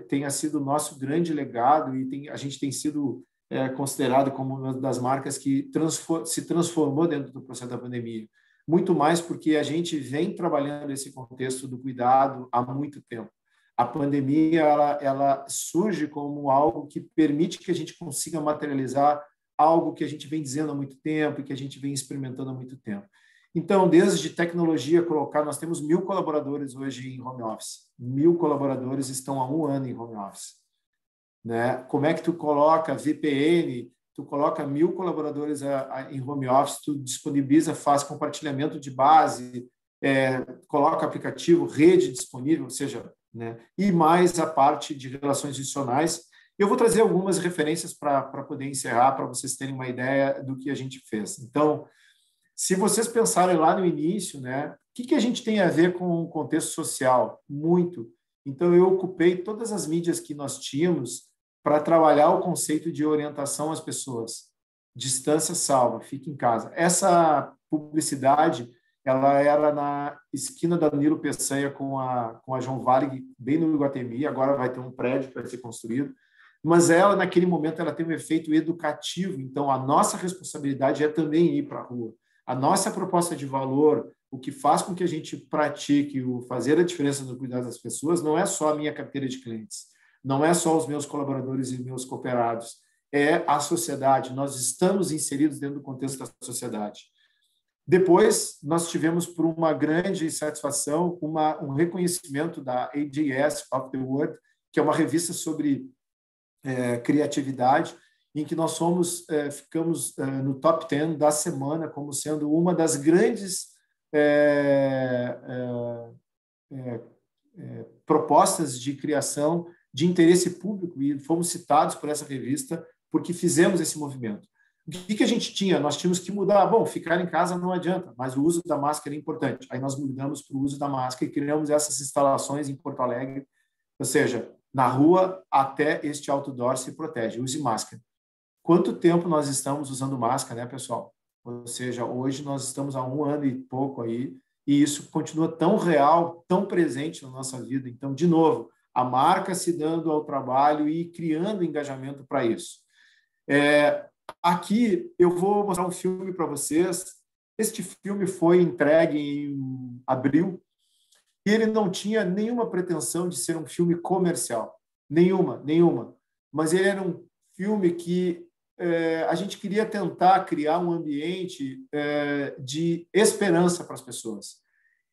tenha sido o nosso grande legado, e a gente tem sido considerado como uma das marcas que se transformou dentro do processo da pandemia. Muito mais porque a gente vem trabalhando esse contexto do cuidado há muito tempo. A pandemia ela surge como algo que permite que a gente consiga materializar algo que a gente vem dizendo há muito tempo e que a gente vem experimentando há muito tempo. Então, desde tecnologia, nós temos 1.000 colaboradores hoje em home office. 1.000 colaboradores estão há 1 ano em home office. Né? Como é que tu coloca VPN, tu coloca 1.000 colaboradores em home office, tu disponibiliza, faz compartilhamento de base, coloca aplicativo, rede disponível, ou seja, né? E mais a parte de relações institucionais. Eu vou trazer algumas referências para poder encerrar, para vocês terem uma ideia do que a gente fez. Então, se vocês pensarem lá no início, né, o que a gente tem a ver com o contexto social? Muito. Então, eu ocupei todas as mídias que nós tínhamos para trabalhar o conceito de orientação às pessoas. Distância salva, fique em casa. Essa publicidade, ela era na esquina da Nilo Peçanha com a João Varig, bem no Iguatemi. Agora vai ter um prédio para ser construído. mas ela, naquele momento, ela tem um efeito educativo. Então, a nossa responsabilidade é também ir para a rua. A nossa proposta de valor, o que faz com que a gente pratique o fazer a diferença no cuidado das pessoas, não é só a minha carteira de clientes, não é só os meus colaboradores e meus cooperados, é a sociedade. Nós estamos inseridos dentro do contexto da sociedade. Depois, nós tivemos, por uma grande satisfação, um reconhecimento da AGS of the World, que é uma revista sobre criatividade, em que nós ficamos no top 10 da semana como sendo uma das grandes propostas de criação de interesse público, e fomos citados por essa revista porque fizemos esse movimento. O que a gente tinha? Nós tínhamos que mudar. Bom, ficar em casa não adianta, mas o uso da máscara é importante. Aí nós mudamos para o uso da máscara e criamos essas instalações em Porto Alegre, ou seja, na rua até este outdoor se protege, use máscara. Quanto tempo nós estamos usando máscara, né, pessoal? Ou seja, hoje nós estamos há 1 ano e pouco aí, e isso continua tão real, tão presente na nossa vida. Então, de novo, a marca se dando ao trabalho e criando engajamento para isso. Aqui eu vou mostrar um filme para vocês. Este filme foi entregue em abril e ele não tinha nenhuma pretensão de ser um filme comercial. Nenhuma. Mas ele era um filme que a gente queria tentar criar um ambiente de esperança para as pessoas.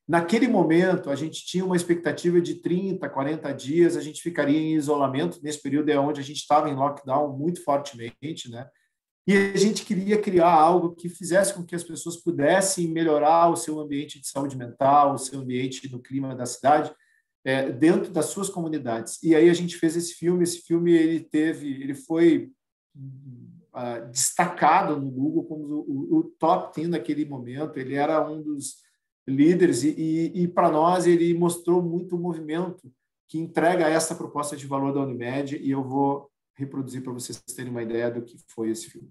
Naquele momento, a gente tinha uma expectativa de 30, 40 dias, a gente ficaria em isolamento. Nesse período é onde a gente estava em lockdown muito fortemente, né? E a gente queria criar algo que fizesse com que as pessoas pudessem melhorar o seu ambiente de saúde mental, o seu ambiente do clima da cidade, dentro das suas comunidades. E aí a gente fez esse filme. Esse filme ele foi destacado no Google como o top 10 naquele momento. Ele era um dos líderes e para nós ele mostrou muito o movimento que entrega essa proposta de valor da Unimed, e eu vou reproduzir para vocês terem uma ideia do que foi esse filme.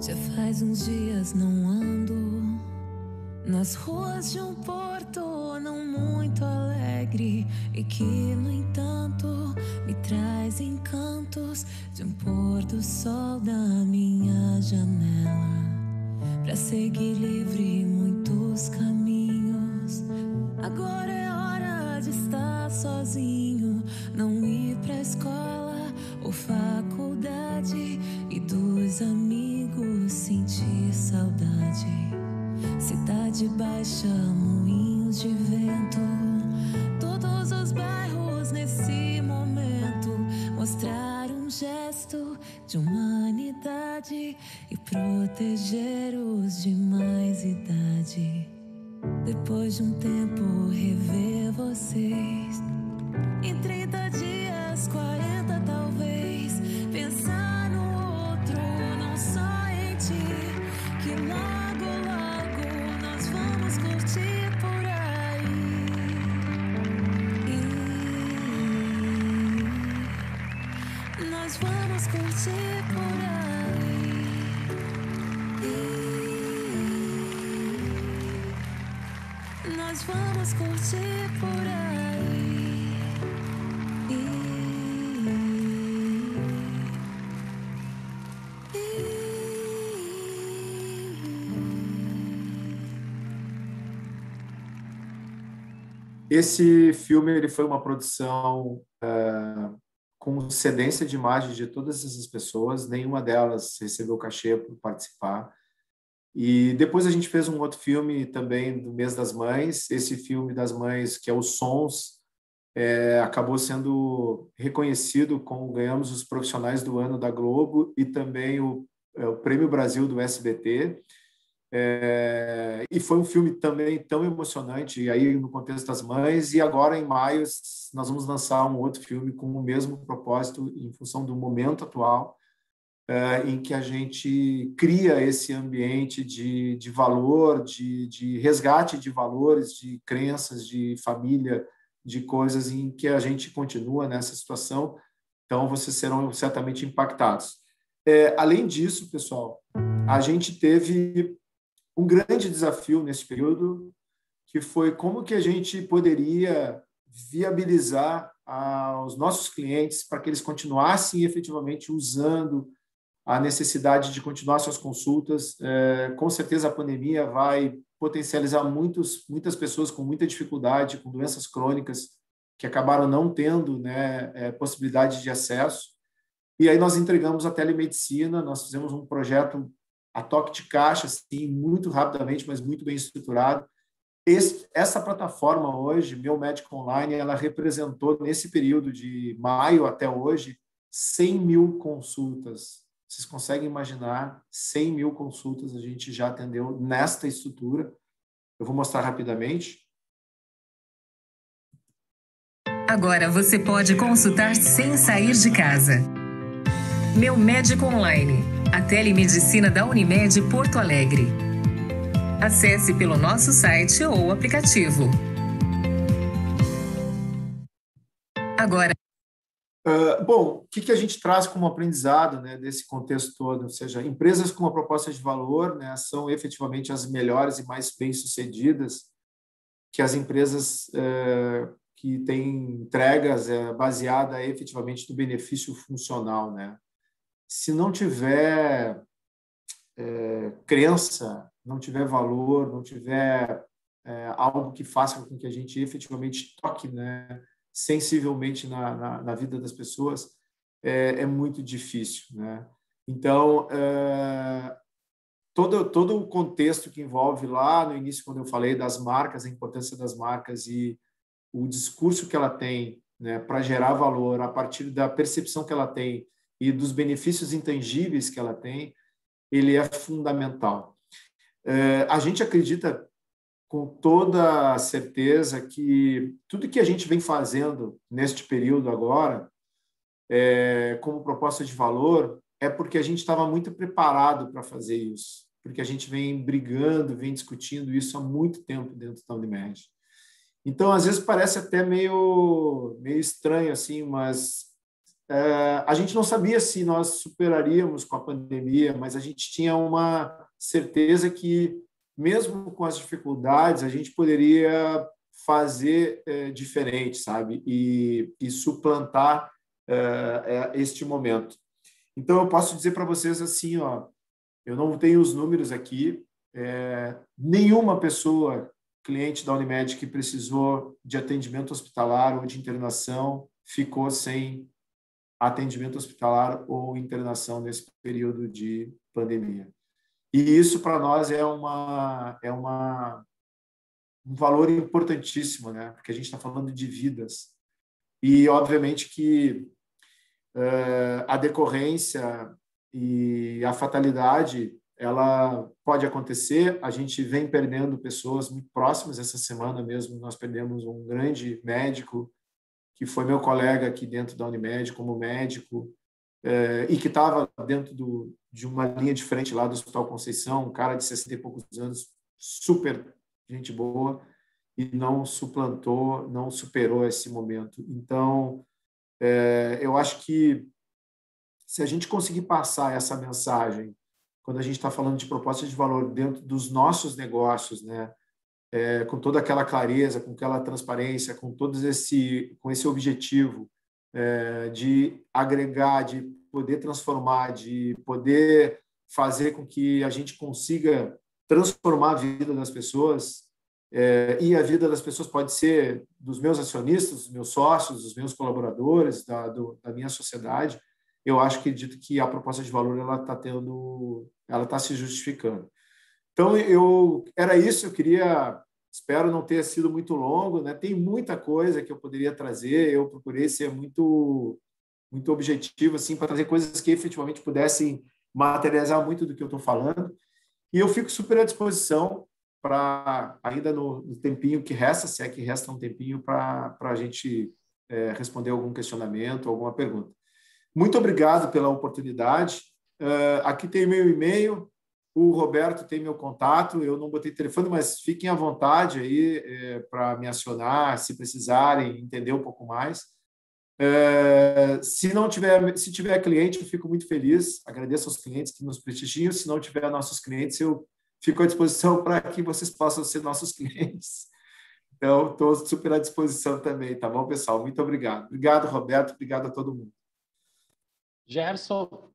Já faz uns dias não ando nas ruas de um porto não muito alegre, e que, no entanto, me traz encantos de um pôr do sol da minha janela. Pra seguir livre muitos caminhos, agora é hora de estar sozinho, não ir pra escola ou faculdade, e dos amigos sentir saudade. Cidade baixa, moinhos de vento, todos os bairros nesse momento mostrar um gesto de humanidade e proteger os de mais idade. Depois de um tempo rever vocês, em 30 dias, 40 talvez, pensar no outro, não só em ti, que logo, logo nós vamos curtir por aí. Nós vamos curtir por aí. Nós vamos curtir por aí. Esse filme ele foi uma produção com cedência de imagem de todas essas pessoas, nenhuma delas recebeu cachê por participar. E depois a gente fez um outro filme também do Mês das Mães. Esse filme das mães, que é Os Sons, acabou sendo reconhecido ganhamos os Profissionais do Ano da Globo e também o Prêmio Brasil do SBT. E foi um filme também tão emocionante, e aí no contexto das mães. E agora, em maio, nós vamos lançar um outro filme com o mesmo propósito, em função do momento atual, em que a gente cria esse ambiente de valor, de resgate de valores, de crenças, de família, de coisas em que a gente continua nessa situação. Então, vocês serão certamente impactados. Além disso, pessoal, a gente teve um grande desafio nesse período, que foi como que a gente poderia viabilizar aos nossos clientes para que eles continuassem efetivamente usando a necessidade de continuar suas consultas. Com certeza a pandemia vai potencializar muitas pessoas com muita dificuldade, com doenças crônicas, que acabaram não tendo, né, possibilidade de acesso. E aí nós entregamos a telemedicina, nós fizemos um projeto a toque de caixa, assim, muito rapidamente, mas muito bem estruturado. Essa plataforma hoje, Meu Médico Online, ela representou, nesse período de maio até hoje, 100 mil consultas. Vocês conseguem imaginar 100 mil consultas a gente já atendeu nesta estrutura? Eu vou mostrar rapidamente. Agora você pode consultar sem sair de casa. Meu Médico Online, a telemedicina da Unimed Porto Alegre. Acesse pelo nosso site ou aplicativo. Agora. Bom, o que a gente traz como aprendizado, né, desse contexto todo? Ou seja, empresas com uma proposta de valor, né, são efetivamente as melhores e mais bem-sucedidas que as empresas que têm entregas baseada efetivamente no benefício funcional, né? Se não tiver crença, não tiver valor, não tiver algo que faça com que a gente efetivamente toque, né, sensivelmente na vida das pessoas, é muito difícil, né? Então, todo o contexto que envolve lá no início, quando eu falei das marcas, a importância das marcas e o discurso que ela tem, né, para gerar valor a partir da percepção que ela tem e dos benefícios intangíveis que ela tem, ele é fundamental. A gente acredita com toda certeza que tudo que a gente vem fazendo neste período agora, como proposta de valor, é porque a gente estava muito preparado para fazer isso, porque a gente vem brigando, vem discutindo isso há muito tempo dentro da Unimed. Então, às vezes parece até meio estranho, assim, mas a gente não sabia se nós superaríamos com a pandemia, mas a gente tinha uma certeza que, mesmo com as dificuldades, a gente poderia fazer diferente, sabe? E suplantar este momento. Então, eu posso dizer para vocês assim, ó, eu não tenho os números aqui, nenhuma pessoa, cliente da Unimed, que precisou de atendimento hospitalar ou de internação, ficou sem atendimento hospitalar ou internação nesse período de pandemia. E isso, para nós, é um valor importantíssimo, né? Porque a gente está falando de vidas. E, obviamente, que a decorrência e a fatalidade, ela pode acontecer. A gente vem perdendo pessoas muito próximas. Essa semana mesmo, nós perdemos um grande médico, que foi meu colega aqui dentro da Unimed como médico, e que estava dentro de uma linha de frente lá do Hospital Conceição, um cara de 60 e poucos anos, super gente boa, e não suplantou, não superou esse momento. Então, eu acho que se a gente conseguir passar essa mensagem, quando a gente está falando de proposta de valor dentro dos nossos negócios, né, com toda aquela clareza, com aquela transparência, com esse objetivo de agregar, de poder transformar, de poder fazer com que a gente consiga transformar a vida das pessoas, e a vida das pessoas pode ser dos meus acionistas, dos meus sócios, dos meus colaboradores, da minha sociedade. Eu acho que acredito que a proposta de valor ela está se justificando. Então, era isso. Espero não ter sido muito longo, né? Tem muita coisa que eu poderia trazer. Eu procurei ser muito objetivo, assim, para trazer coisas que efetivamente pudessem materializar muito do que eu estou falando. E eu fico super à disposição para, ainda no tempinho que resta, se é que resta um tempinho, para a gente responder algum questionamento, alguma pergunta. Muito obrigado pela oportunidade. Aqui tem meu e-mail, o Roberto tem meu contato, eu não botei telefone, mas fiquem à vontade aí para me acionar, se precisarem entender um pouco mais. Se tiver cliente, eu fico muito feliz, agradeço aos clientes que nos prestigiam. Se não tiver nossos clientes, eu fico à disposição para que vocês possam ser nossos clientes. Então, estou super à disposição também, tá bom, pessoal? Muito obrigado. Obrigado, Roberto, obrigado a todo mundo. Gerson,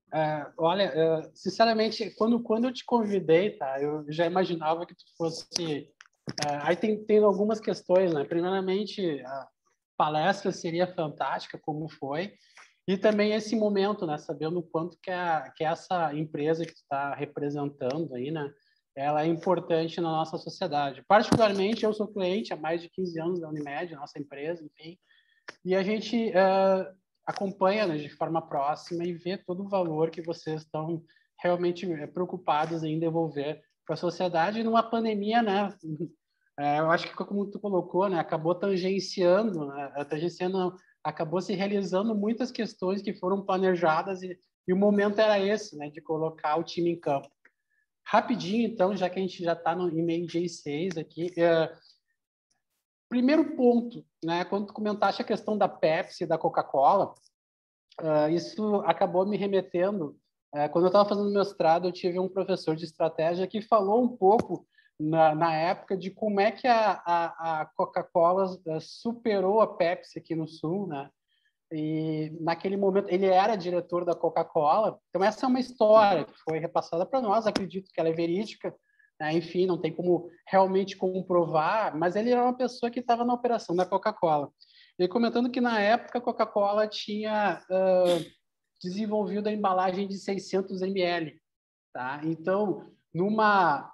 olha, sinceramente, quando eu te convidei, tá, eu já imaginava que tu fosse... aí tem algumas questões, né? Primeiramente, a palestra seria fantástica, como foi, e também esse momento, né? Sabendo o quanto que essa empresa que tu está representando aí, né? Ela é importante na nossa sociedade. Particularmente, eu sou cliente há mais de 15 anos da Unimed, nossa empresa, enfim, e a gente acompanha, né, de forma próxima e vê todo o valor que vocês estão realmente preocupados em devolver para a sociedade numa pandemia, né? Eu acho que, como tu colocou, né, acabou acabou se realizando muitas questões que foram planejadas e o momento era esse, né, de colocar o time em campo. Rapidinho, então, já que a gente já está em meio dia 6 aqui, primeiro ponto, né, quando tu comentaste a questão da Pepsi e da Coca-Cola, isso acabou me remetendo. Quando eu estava fazendo mestrado, eu tive um professor de estratégia que falou um pouco, na época, de como é que a Coca-Cola superou a Pepsi aqui no Sul, né? E naquele momento ele era diretor da Coca-Cola. Então essa é uma história que foi repassada para nós, acredito que ela é verídica, né? Enfim, não tem como realmente comprovar, mas ele era uma pessoa que estava na operação da Coca-Cola. E comentando que na época a Coca-Cola tinha desenvolvido a embalagem de 600 ml, tá? Então,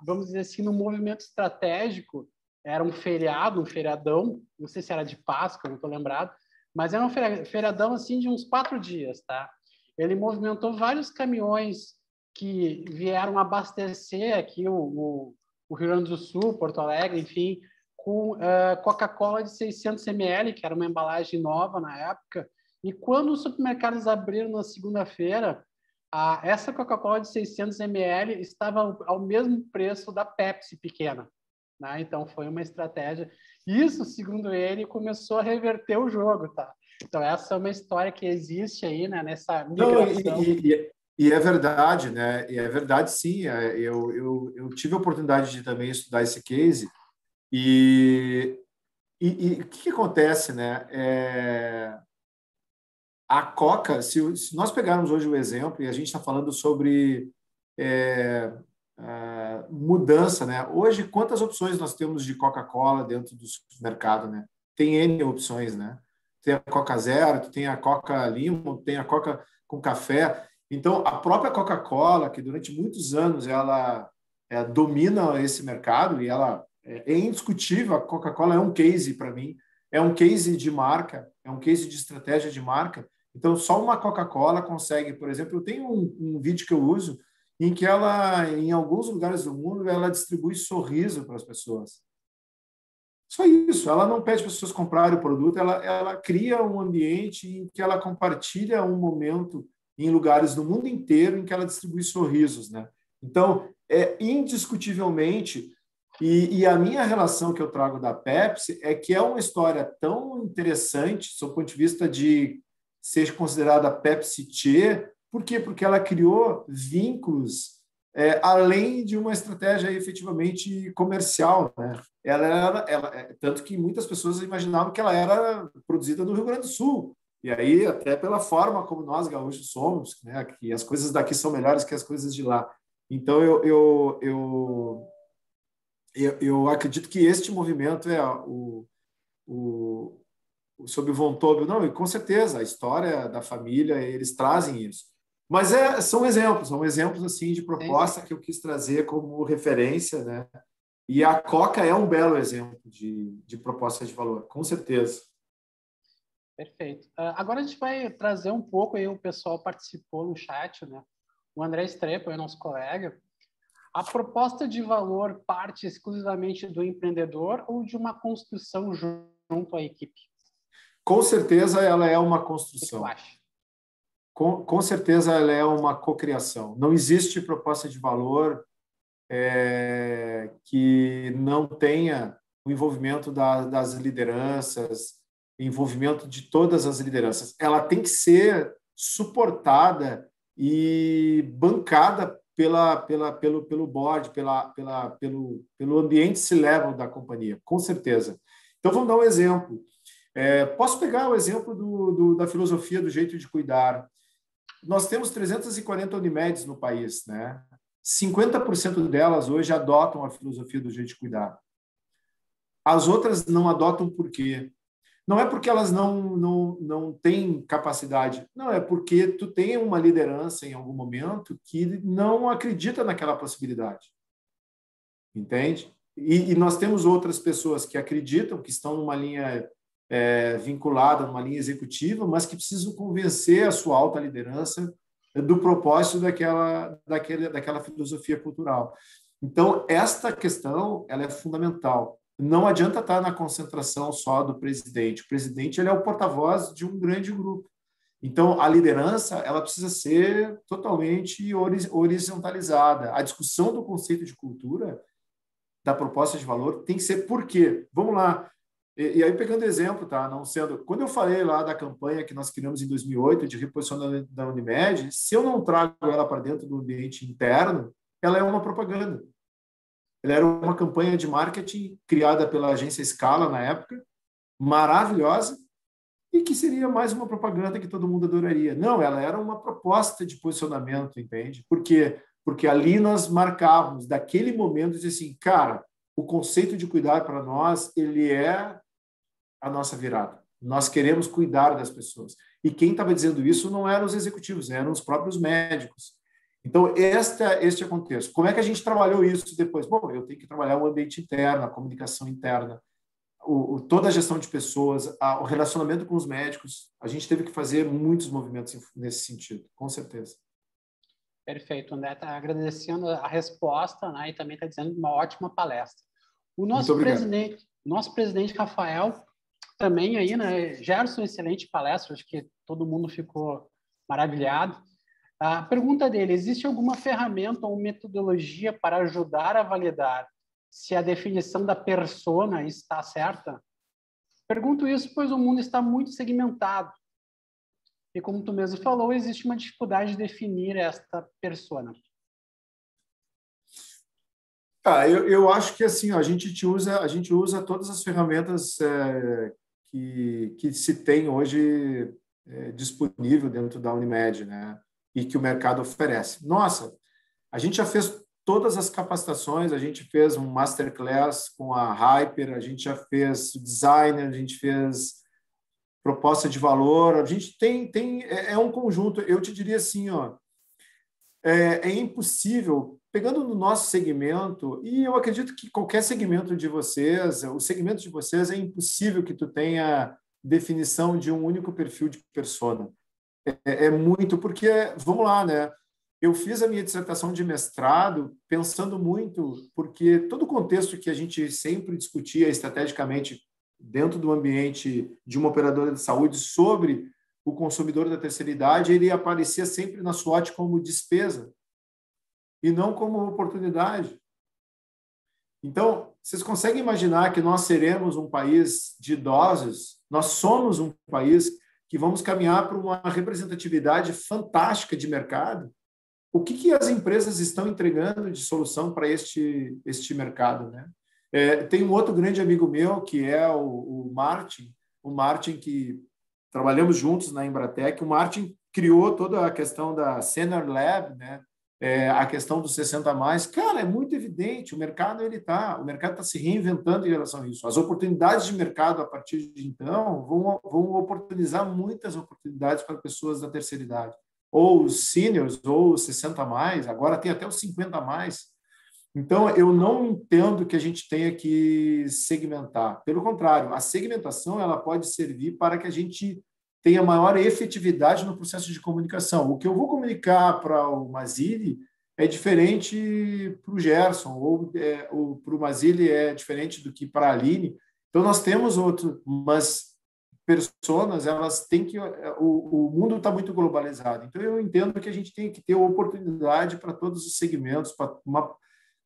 vamos dizer assim, num movimento estratégico, era um feriadão, não sei se era de Páscoa, não estou lembrado, mas era um feriadão assim de uns 4 dias, tá? Ele movimentou vários caminhões que vieram abastecer aqui o Rio Grande do Sul, Porto Alegre, enfim, com Coca-Cola de 600 ml, que era uma embalagem nova na época. E quando os supermercados abriram na segunda-feira, essa Coca-Cola de 600 ml estava ao mesmo preço da Pepsi pequena, né? Então, foi uma estratégia. Isso, segundo ele, começou a reverter o jogo, tá? Então, essa é uma história que existe aí, né, nessa migração. E é verdade, né? E é verdade, sim. Eu tive a oportunidade de também estudar esse case. E o que acontece, né? A Coca, se nós pegarmos hoje o exemplo, e a gente está falando sobre mudança, né? Hoje, quantas opções nós temos de Coca-Cola dentro do supermercado, né? Tem N opções, né? Tem a Coca Zero, tem a Coca Limão, tem a Coca com café. Então, a própria Coca-Cola, que durante muitos anos ela domina esse mercado, e ela é indiscutível, a Coca-Cola é um case para mim, é um case de marca, é um case de estratégia de marca. Então, só uma Coca-Cola consegue, por exemplo, eu tenho um vídeo que eu uso em que ela, em alguns lugares do mundo, ela distribui sorriso para as pessoas. Só isso, ela não pede para as pessoas comprarem o produto, ela cria um ambiente em que ela compartilha um momento em lugares do mundo inteiro em que ela distribui sorrisos, né? Então, indiscutivelmente, e a minha relação que eu trago da Pepsi é que é uma história tão interessante, do ponto de vista de ser considerada Pepsi-Che. Por quê? Porque ela criou vínculos além de uma estratégia efetivamente comercial, né? Tanto que muitas pessoas imaginavam que ela era produzida no Rio Grande do Sul. E aí, até pela forma como nós gaúchos somos, né, que as coisas daqui são melhores que as coisas de lá. Então, eu acredito que este movimento é sob o Von Tobel. Não, e com certeza, a história da família, eles trazem isso. Mas são exemplos assim, de proposta que eu quis trazer como referência, né? E a Coca é um belo exemplo de proposta de valor, com certeza. Perfeito. Agora a gente vai trazer um pouco, aí o pessoal participou no chat, né? O André Strepo, nosso colega. A proposta de valor parte exclusivamente do empreendedor ou de uma construção junto à equipe? Com certeza ela é uma construção. O que tu acha? Com certeza ela é uma cocriação. Não existe proposta de valor que não tenha o envolvimento das lideranças, envolvimento de todas as lideranças. Ela tem que ser suportada e bancada pelo board, pelo ambiente C-level da companhia, com certeza. Então, vamos dar um exemplo. Posso pegar o exemplo da filosofia do jeito de cuidar. Nós temos 340 Unimeds no país, né? 50% delas hoje adotam a filosofia do jeito de cuidar. As outras não adotam por quê? Não é porque elas não têm capacidade, não, é porque tu tem uma liderança em algum momento que não acredita naquela possibilidade. Entende? E nós temos outras pessoas que acreditam, que estão numa linha vinculada, numa linha executiva, mas que precisam convencer a sua alta liderança do propósito daquela filosofia cultural. Então, esta questão ela é fundamental. Não adianta estar na concentração só do presidente. O presidente ele é o porta-voz de um grande grupo. Então, a liderança ela precisa ser totalmente horizontalizada. A discussão do conceito de cultura, da proposta de valor, tem que ser por quê? Vamos lá. E aí, pegando exemplo, tá? Não sendo... Quando eu falei lá da campanha que nós criamos em 2008, de reposicionamento da Unimed, se eu não trago ela para dentro do ambiente interno, ela é uma propaganda. Ela era uma campanha de marketing criada pela agência Scala na época, maravilhosa, e que seria mais uma propaganda que todo mundo adoraria. Não, ela era uma proposta de posicionamento, entende? Por quê? Porque ali nós marcávamos, daquele momento, dizer assim, cara, o conceito de cuidar para nós, ele é a nossa virada. Nós queremos cuidar das pessoas. E quem estava dizendo isso não eram os executivos, eram os próprios médicos. Então, este é o contexto. Como é que a gente trabalhou isso depois? Bom, eu tenho que trabalhar o ambiente interno, a comunicação interna, toda a gestão de pessoas, o relacionamento com os médicos. A gente teve que fazer muitos movimentos nesse sentido, com certeza. Perfeito. O André está agradecendo a resposta, né, e também está dizendo uma ótima palestra. O nosso presidente Rafael também aí, né, Gerson, excelente palestra, acho que todo mundo ficou maravilhado. A pergunta dele, existe alguma ferramenta ou metodologia para ajudar a validar se a definição da persona está certa? Pergunto isso pois o mundo está muito segmentado. E como tu mesmo falou, existe uma dificuldade de definir esta persona. Eu acho que assim, a gente usa todas as ferramentas que se tem hoje disponível dentro da Unimed, né? E que o mercado oferece. Nossa, a gente já fez todas as capacitações, a gente fez um masterclass com a Hyper, a gente já fez designer, a gente fez proposta de valor, a gente é um conjunto. Eu te diria assim, ó, é impossível, pegando no nosso segmento, e eu acredito que qualquer segmento de vocês, o segmento de vocês, é impossível que tu tenha definição de um único perfil de persona. É muito, porque, vamos lá, né? Eu fiz a minha dissertação de mestrado pensando muito, porque todo o contexto que a gente sempre discutia estrategicamente dentro do ambiente de uma operadora de saúde sobre o consumidor da terceira idade, ele aparecia sempre na SWOT como despesa e não como oportunidade. Então, vocês conseguem imaginar que nós seremos um país de idosos? Nós somos um país que vamos caminhar para uma representatividade fantástica de mercado. O que as empresas estão entregando de solução para este mercado, né? Tem um outro grande amigo meu, que é o Martin, que trabalhamos juntos na Embratec. O Martin criou toda a questão da Senior Lab, né? A questão dos 60+. Cara, é muito evidente, o mercado está se reinventando em relação a isso. As oportunidades de mercado, a partir de então, vão oportunizar muitas oportunidades para pessoas da terceira idade. Ou os seniors, ou os 60+, agora tem até os 50+. Então, eu não entendo que a gente tenha que segmentar. Pelo contrário, a segmentação ela pode servir para que a gente tenha maior efetividade no processo de comunicação. O que eu vou comunicar para o Mazili é diferente para o Gerson, ou para o Mazili é diferente do que para a Aline. Então, nós temos outro, mas pessoas, elas têm que... O mundo está muito globalizado. Então, eu entendo que a gente tem que ter oportunidade para todos os segmentos, para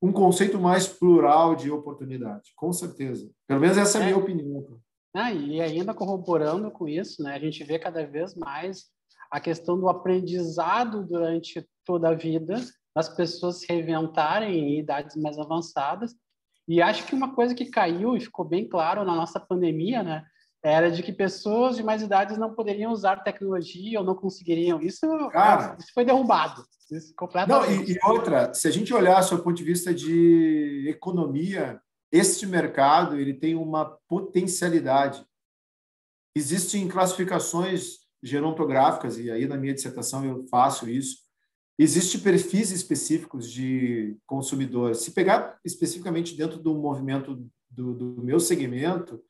um conceito mais plural de oportunidade, com certeza. Pelo menos essa é a minha opinião. E ainda corroborando com isso, né, a gente vê cada vez mais a questão do aprendizado durante toda a vida, das pessoas se reinventarem em idades mais avançadas. E acho que uma coisa que caiu e ficou bem claro na nossa pandemia, né, era de que pessoas de mais idades não poderiam usar tecnologia ou não conseguiriam. Isso foi derrubado. Isso completamente. E outra, se a gente olhar do ponto de vista de economia, este mercado ele tem uma potencialidade. Existem classificações gerontográficas, e aí na minha dissertação eu faço isso. Existem perfis específicos de consumidores. Se pegar especificamente dentro do movimento do meu segmento,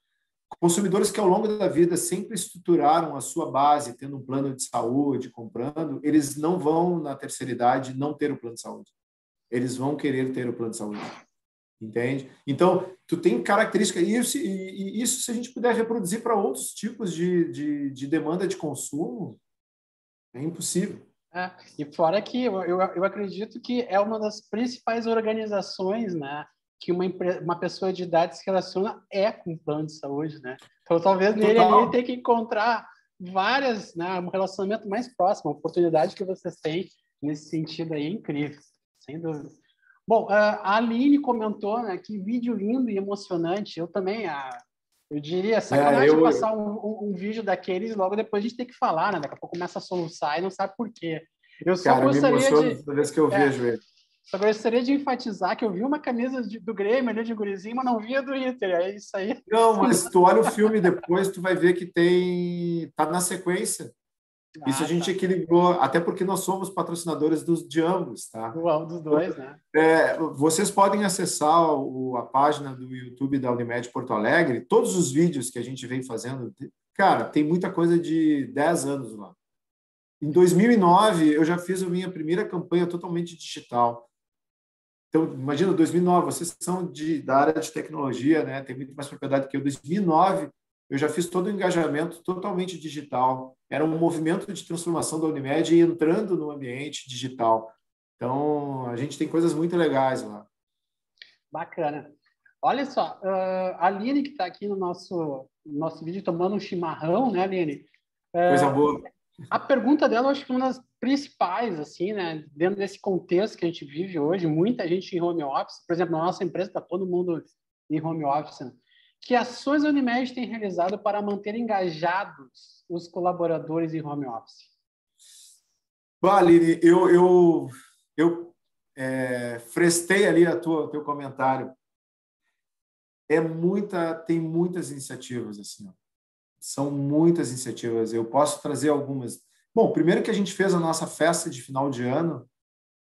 consumidores que ao longo da vida sempre estruturaram a sua base, tendo um plano de saúde, comprando, eles não vão, na terceira idade, não ter o plano de saúde. Eles vão querer ter o plano de saúde. Entende? Então, tu tem características, e isso se a gente puder reproduzir para outros tipos de demanda de consumo, é impossível. E fora que eu acredito que é uma das principais organizações, né, que uma pessoa de idade se relaciona com o plano de saúde, né? Então, talvez nele ali tem que encontrar várias, né, um relacionamento mais próximo, a oportunidade que vocês têm nesse sentido aí é incrível, sem dúvida. Bom, a Aline comentou, né, que vídeo lindo e emocionante. Eu também, eu diria, sacanagem passar um vídeo daqueles logo depois a gente tem que falar, né? Daqui a pouco começa a soluçar e não sabe por quê. Eu só gostaria toda vez que eu vejo ele. Só gostaria de enfatizar que eu vi uma camisa do Grêmio ali de gurizinho, mas não via do Inter. É isso aí. Não, mas tu olha o filme depois, tu vai ver que tá na sequência. Isso a gente equilibrou, até porque nós somos patrocinadores de ambos, tá? Dos dois, né? Vocês podem acessar a página do YouTube da Unimed Porto Alegre, todos os vídeos que a gente vem fazendo, cara, tem muita coisa de 10 anos lá. Em 2009, eu já fiz a minha primeira campanha totalmente digital. Então, imagina, 2009, vocês são da área de tecnologia, né? Tem muito mais propriedade que eu. Em 2009, eu já fiz todo o engajamento totalmente digital. Era um movimento de transformação da Unimed entrando no ambiente digital. Então, a gente tem coisas muito legais lá. Bacana. Olha só, a Aline, que está aqui no nosso vídeo tomando um chimarrão, né, Aline? Coisa boa. A pergunta dela, eu acho que uma das principais, assim, né, dentro desse contexto que a gente vive hoje, muita gente em home office, por exemplo, na nossa empresa está todo mundo em home office, né? Que ações a Unimed tem realizado para manter engajados os colaboradores em home office? Aline, eu frestei ali teu comentário. Tem muitas iniciativas, assim, ó. São muitas iniciativas. Eu posso trazer algumas. Bom, primeiro que a gente fez a nossa festa de final de ano,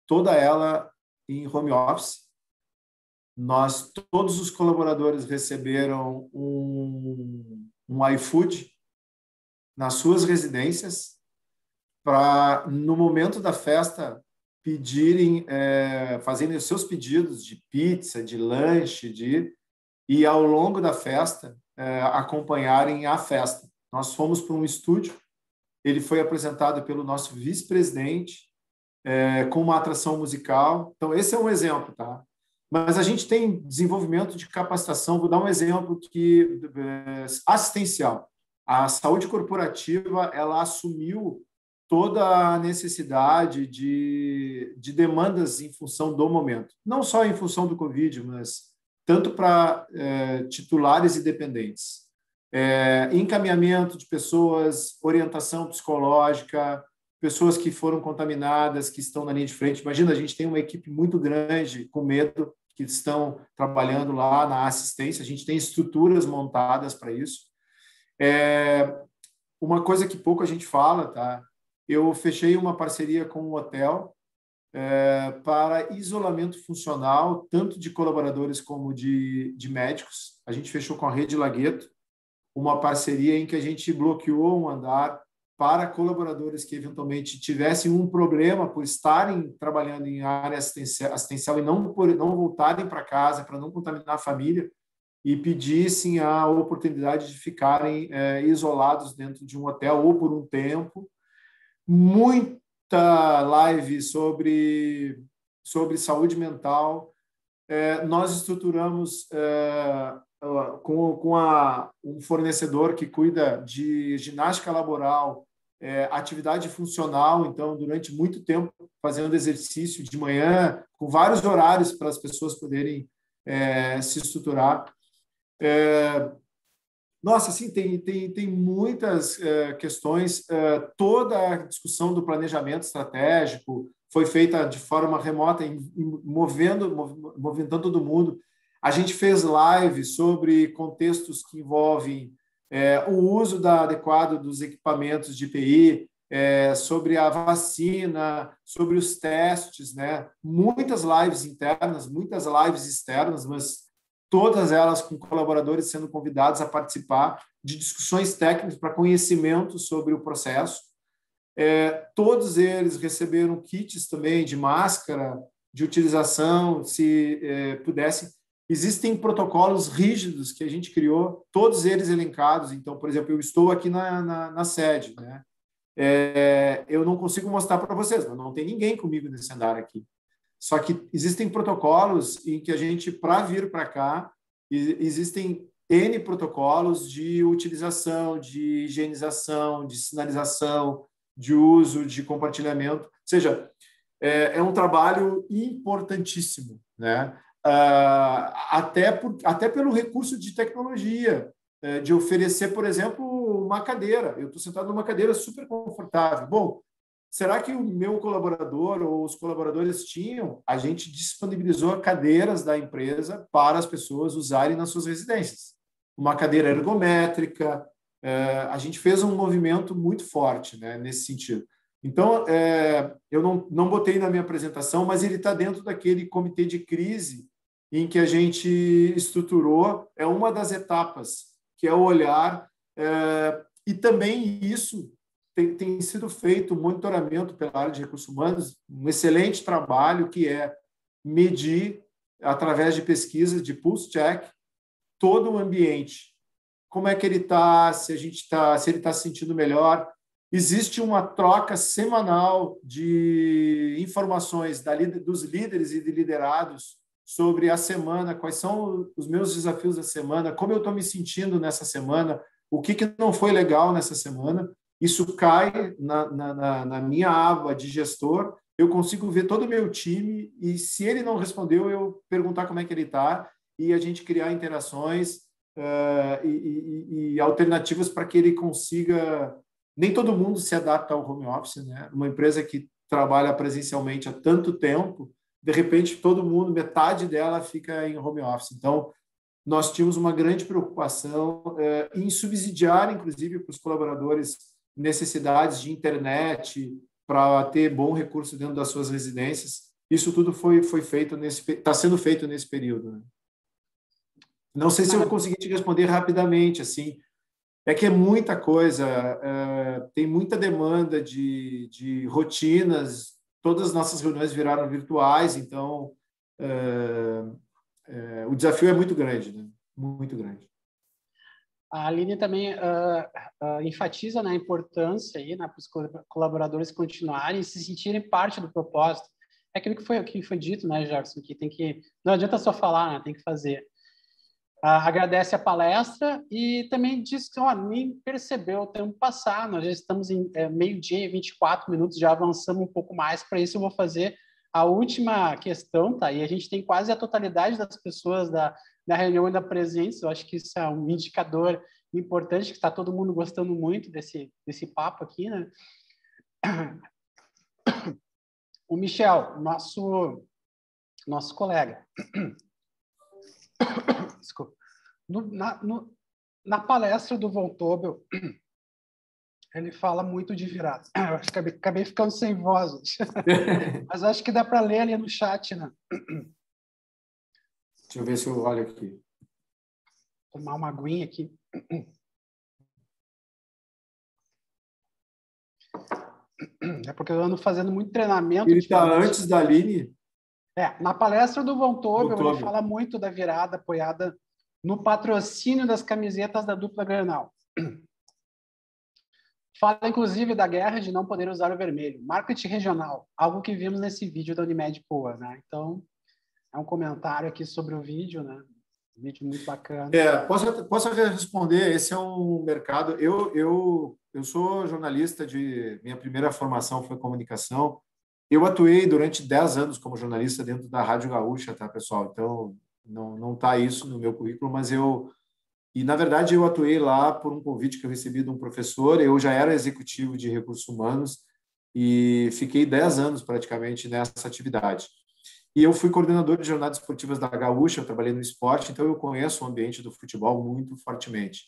toda ela em home office. Todos os colaboradores receberam um iFood nas suas residências para, no momento da festa, fazerem os seus pedidos de pizza, de lanche, e ao longo da festa acompanharem a festa. Nós fomos para um estúdio, ele foi apresentado pelo nosso vice-presidente com uma atração musical. Então, esse é um exemplo, tá? Mas a gente tem desenvolvimento de capacitação. Vou dar um exemplo assistencial. A saúde corporativa ela assumiu toda a necessidade de demandas em função do momento. Não só em função do Covid, mas tanto para titulares e dependentes. Encaminhamento de pessoas, orientação psicológica, pessoas que foram contaminadas, que estão na linha de frente. Imagina, a gente tem uma equipe muito grande, com medo, que estão trabalhando lá na assistência. A gente tem estruturas montadas para isso. Uma coisa que pouco a gente fala, tá? Eu fechei uma parceria com um hotel para isolamento funcional, tanto de colaboradores como de médicos. A gente fechou com a Rede Lagueto uma parceria em que a gente bloqueou um andar para colaboradores que eventualmente tivessem um problema por estarem trabalhando em área assistencial e não voltarem para casa, para não contaminar a família. e pedissem a oportunidade de ficarem isolados dentro de um hotel ou por um tempo. Muita live sobre saúde mental. Nós estruturamos com um fornecedor que cuida de ginástica laboral, atividade funcional, então, durante muito tempo, fazendo exercício de manhã, com vários horários para as pessoas poderem se estruturar. Nossa, assim, tem muitas questões. Toda a discussão do planejamento estratégico foi feita de forma remota, movimentando todo mundo. A gente fez live sobre contextos que envolvem o uso adequado dos equipamentos de TI, sobre a vacina, sobre os testes, né? Muitas lives internas, muitas lives externas, mas todas elas com colaboradores sendo convidados a participar de discussões técnicas para conhecimento sobre o processo. Todos eles receberam kits também de máscara, de utilização, se pudessem. Existem protocolos rígidos que a gente criou, todos eles elencados. Então, por exemplo, eu estou aqui na sede, né? Eu não consigo mostrar para vocês, mas não tem ninguém comigo nesse andar aqui. Só que existem protocolos em que a gente, para vir para cá, existem N protocolos de utilização, de higienização, de sinalização, de uso, de compartilhamento. Ou seja, é um trabalho importantíssimo, né? Até pelo recurso de tecnologia, de oferecer, por exemplo, uma cadeira. Eu estou sentado numa cadeira super confortável. Bom, será que o meu colaborador ou os colaboradores tinham? A gente disponibilizou cadeiras da empresa para as pessoas usarem nas suas residências. Uma cadeira ergométrica. A gente fez um movimento muito forte, né, nesse sentido. Então, eu não botei na minha apresentação, mas ele está dentro daquele comitê de crise em que a gente estruturou. É uma das etapas, que é o olhar, e também isso tem sido feito, monitoramento pela área de recursos humanos, um excelente trabalho que é medir, através de pesquisas, de pulse check, todo o ambiente. Como é que ele está, se ele está se sentindo melhor. Existe uma troca semanal de informações dos líderes e de liderados sobre a semana, quais são os meus desafios da semana, como eu estou me sentindo nessa semana, o que não foi legal nessa semana. Isso cai na minha aba de gestor, eu consigo ver todo o meu time e, se ele não respondeu, eu perguntar como é que ele está e a gente criar interações e alternativas para que ele consiga... Nem todo mundo se adapta ao home office, né? Uma empresa que trabalha presencialmente há tanto tempo, de repente, todo mundo, metade dela fica em home office. Então, nós tínhamos uma grande preocupação em subsidiar, inclusive, para os colaboradores necessidades de internet para ter bom recurso dentro das suas residências. Isso tudo foi feito está sendo feito nesse período, né? Não sei se eu consegui te responder rapidamente, assim. É que é muita coisa, tem muita demanda de rotinas, todas as nossas reuniões viraram virtuais, então o desafio é muito grande, né? Muito grande. A Aline também enfatiza, né, a importância aí, né, para os colaboradores continuarem e se sentirem parte do propósito. É aquilo que foi dito, né, Jackson, que não adianta só falar, né, tem que fazer. Agradece a palestra e também diz que nem percebeu o tempo passar. Nós já estamos em meio-dia e 24 minutos, já avançamos um pouco mais. Para isso, eu vou fazer a última questão, tá? E a gente tem quase a totalidade das pessoas da reunião ainda presentes. Eu acho que isso é um indicador importante, que está todo mundo gostando muito desse papo aqui, né? O Michel, nosso colega. Desculpa. Na palestra do Von Tobel, ele fala muito de virada. Eu acho que acabei ficando sem voz. Mas acho que dá para ler ali no chat, né? Deixa eu ver se eu olho aqui. Tomar uma aguinha aqui. É porque eu ando fazendo muito treinamento. Ele está antes da Aline? Na palestra do Von Tobel, ele fala muito da virada apoiada no patrocínio das camisetas da dupla Grenal. Fala, inclusive, da guerra de não poder usar o vermelho. Marketing regional, algo que vimos nesse vídeo da Unimed Poa, né? Então, é um comentário aqui sobre o vídeo, né? Um vídeo muito bacana. Posso responder? Esse é um mercado... Eu sou jornalista minha primeira formação foi comunicação. Eu atuei durante 10 anos como jornalista dentro da Rádio Gaúcha, tá, pessoal? Então, não está isso no meu currículo, mas na verdade, eu atuei lá por um convite que eu recebi de um professor. Eu já era executivo de recursos humanos e fiquei 10 anos praticamente nessa atividade. E eu fui coordenador de jornadas esportivas da Gaúcha, eu trabalhei no esporte, então eu conheço o ambiente do futebol muito fortemente.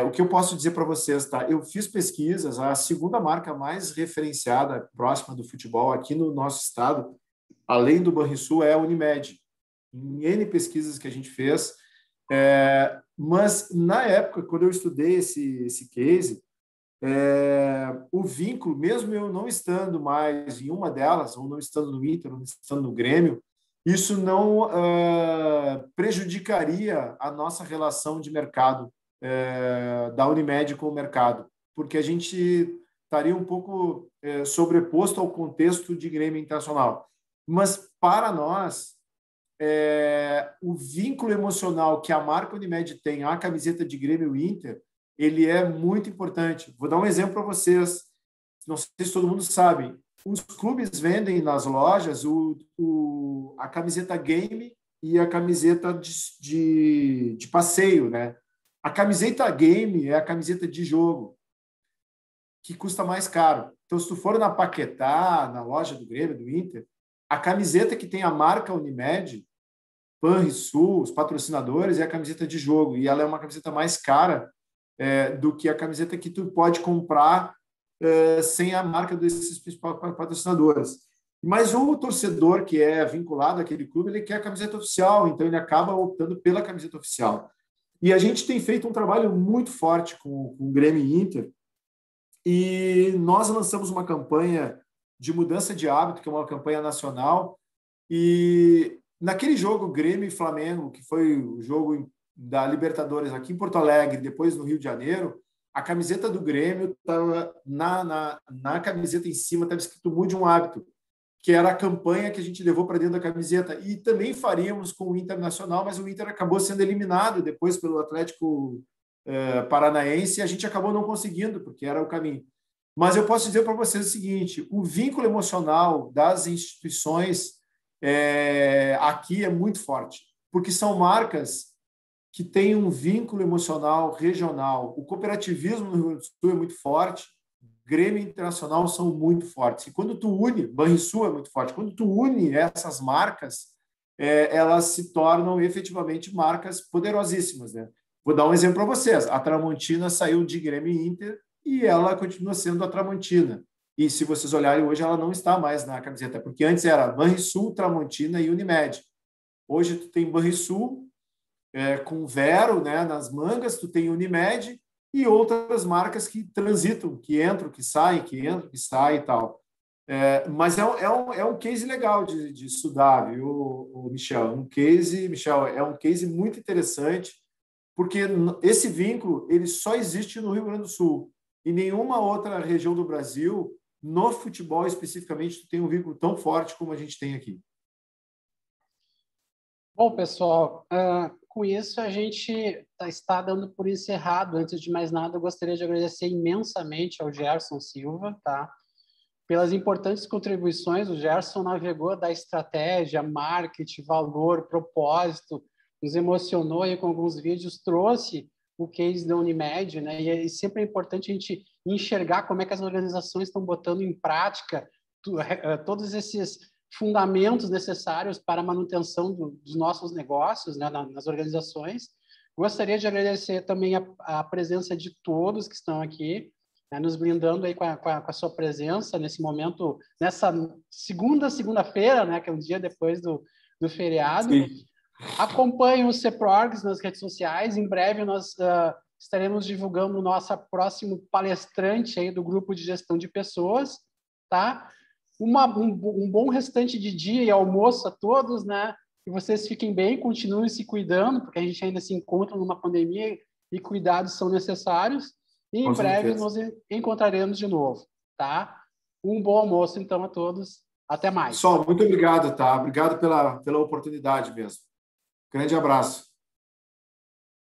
O que eu posso dizer para vocês, tá? Eu fiz pesquisas, a segunda marca mais referenciada próxima do futebol aqui no nosso estado, além do Banrisul, é a Unimed. Em N pesquisas que a gente fez, mas na época, quando eu estudei esse case, o vínculo, mesmo eu não estando mais em uma delas, ou não estando no Inter, ou não estando no Grêmio, isso não prejudicaria a nossa relação de mercado da Unimed com o mercado, porque a gente estaria um pouco sobreposto ao contexto de Grêmio Internacional. Mas, para nós, o vínculo emocional que a marca Unimed tem à camiseta de Grêmio Inter, ele é muito importante. Vou dar um exemplo para vocês. Não sei se todo mundo sabe. Os clubes vendem nas lojas a camiseta game e a camiseta de passeio, né? A camiseta game é a camiseta de jogo, que custa mais caro. Então, se tu for na Paquetá, na loja do Grêmio, do Inter, a camiseta que tem a marca Unimed, Banrisul, os patrocinadores, é a camiseta de jogo. E ela é uma camiseta mais cara do que a camiseta que tu pode comprar sem a marca desses patrocinadores. Mas o torcedor que é vinculado àquele clube, ele quer a camiseta oficial, então ele acaba optando pela camiseta oficial. E a gente tem feito um trabalho muito forte com o Grêmio e Inter, e nós lançamos uma campanha de mudança de hábito, que é uma campanha nacional, e naquele jogo Grêmio e Flamengo, que foi o jogo da Libertadores aqui em Porto Alegre, depois no Rio de Janeiro, a camiseta do Grêmio estava na camiseta em cima, estava escrito Mude um Hábito, que era a campanha que a gente levou para dentro da camiseta. E também faríamos com o Internacional, mas o Inter acabou sendo eliminado depois pelo Atlético Paranaense e a gente acabou não conseguindo, porque era o caminho. Mas eu posso dizer para vocês o seguinte, o vínculo emocional das instituições aqui é muito forte, porque são marcas que têm um vínculo emocional regional. O cooperativismo no Rio Grande do Sul é muito forte, Grêmio Internacional são muito fortes. E quando tu une, Banrisul é muito forte, quando tu une essas marcas, elas se tornam efetivamente marcas poderosíssimas, né? Vou dar um exemplo para vocês. A Tramontina saiu de Grêmio e Inter e ela continua sendo a Tramontina. E se vocês olharem hoje, ela não está mais na camiseta, porque antes era Banrisul, Tramontina e Unimed. Hoje tu tem Banrisul com Vero, né, nas mangas, tu tem Unimed e outras marcas que transitam, que entram, que saem, que entram, que saem e tal. Mas é um case legal de estudar, viu, Michel? Michel, é um case muito interessante, porque esse vínculo ele só existe no Rio Grande do Sul. Em nenhuma outra região do Brasil, no futebol especificamente, tem um vínculo tão forte como a gente tem aqui. Bom, pessoal, com isso a gente está dando por encerrado. Antes de mais nada, eu gostaria de agradecer imensamente ao Gerson Silva, tá? Pelas importantes contribuições. O Gerson navegou da estratégia, marketing, valor, propósito, nos emocionou aí com alguns vídeos, trouxe o case da Unimed, né? E sempre é importante a gente enxergar como é que as organizações estão botando em prática todos esses fundamentos necessários para a manutenção dos nossos negócios, né, nas organizações. Gostaria de agradecer também a presença de todos que estão aqui, né, nos blindando aí com a sua presença nesse momento, nessa segunda-feira, né, que é um dia depois do feriado. Sim. Acompanhem o CEPRORGS nas redes sociais. Em breve nós estaremos divulgando o nosso próximo palestrante aí do grupo de gestão de pessoas, tá? Um bom restante de dia e almoço a todos, né? que vocês fiquem bem, continuem se cuidando, porque a gente ainda se encontra numa pandemia e cuidados são necessários. E em breve nos encontraremos de novo, tá? Um bom almoço, então, a todos. Até mais. Pessoal, muito obrigado, tá? Obrigado pela oportunidade mesmo. Grande abraço.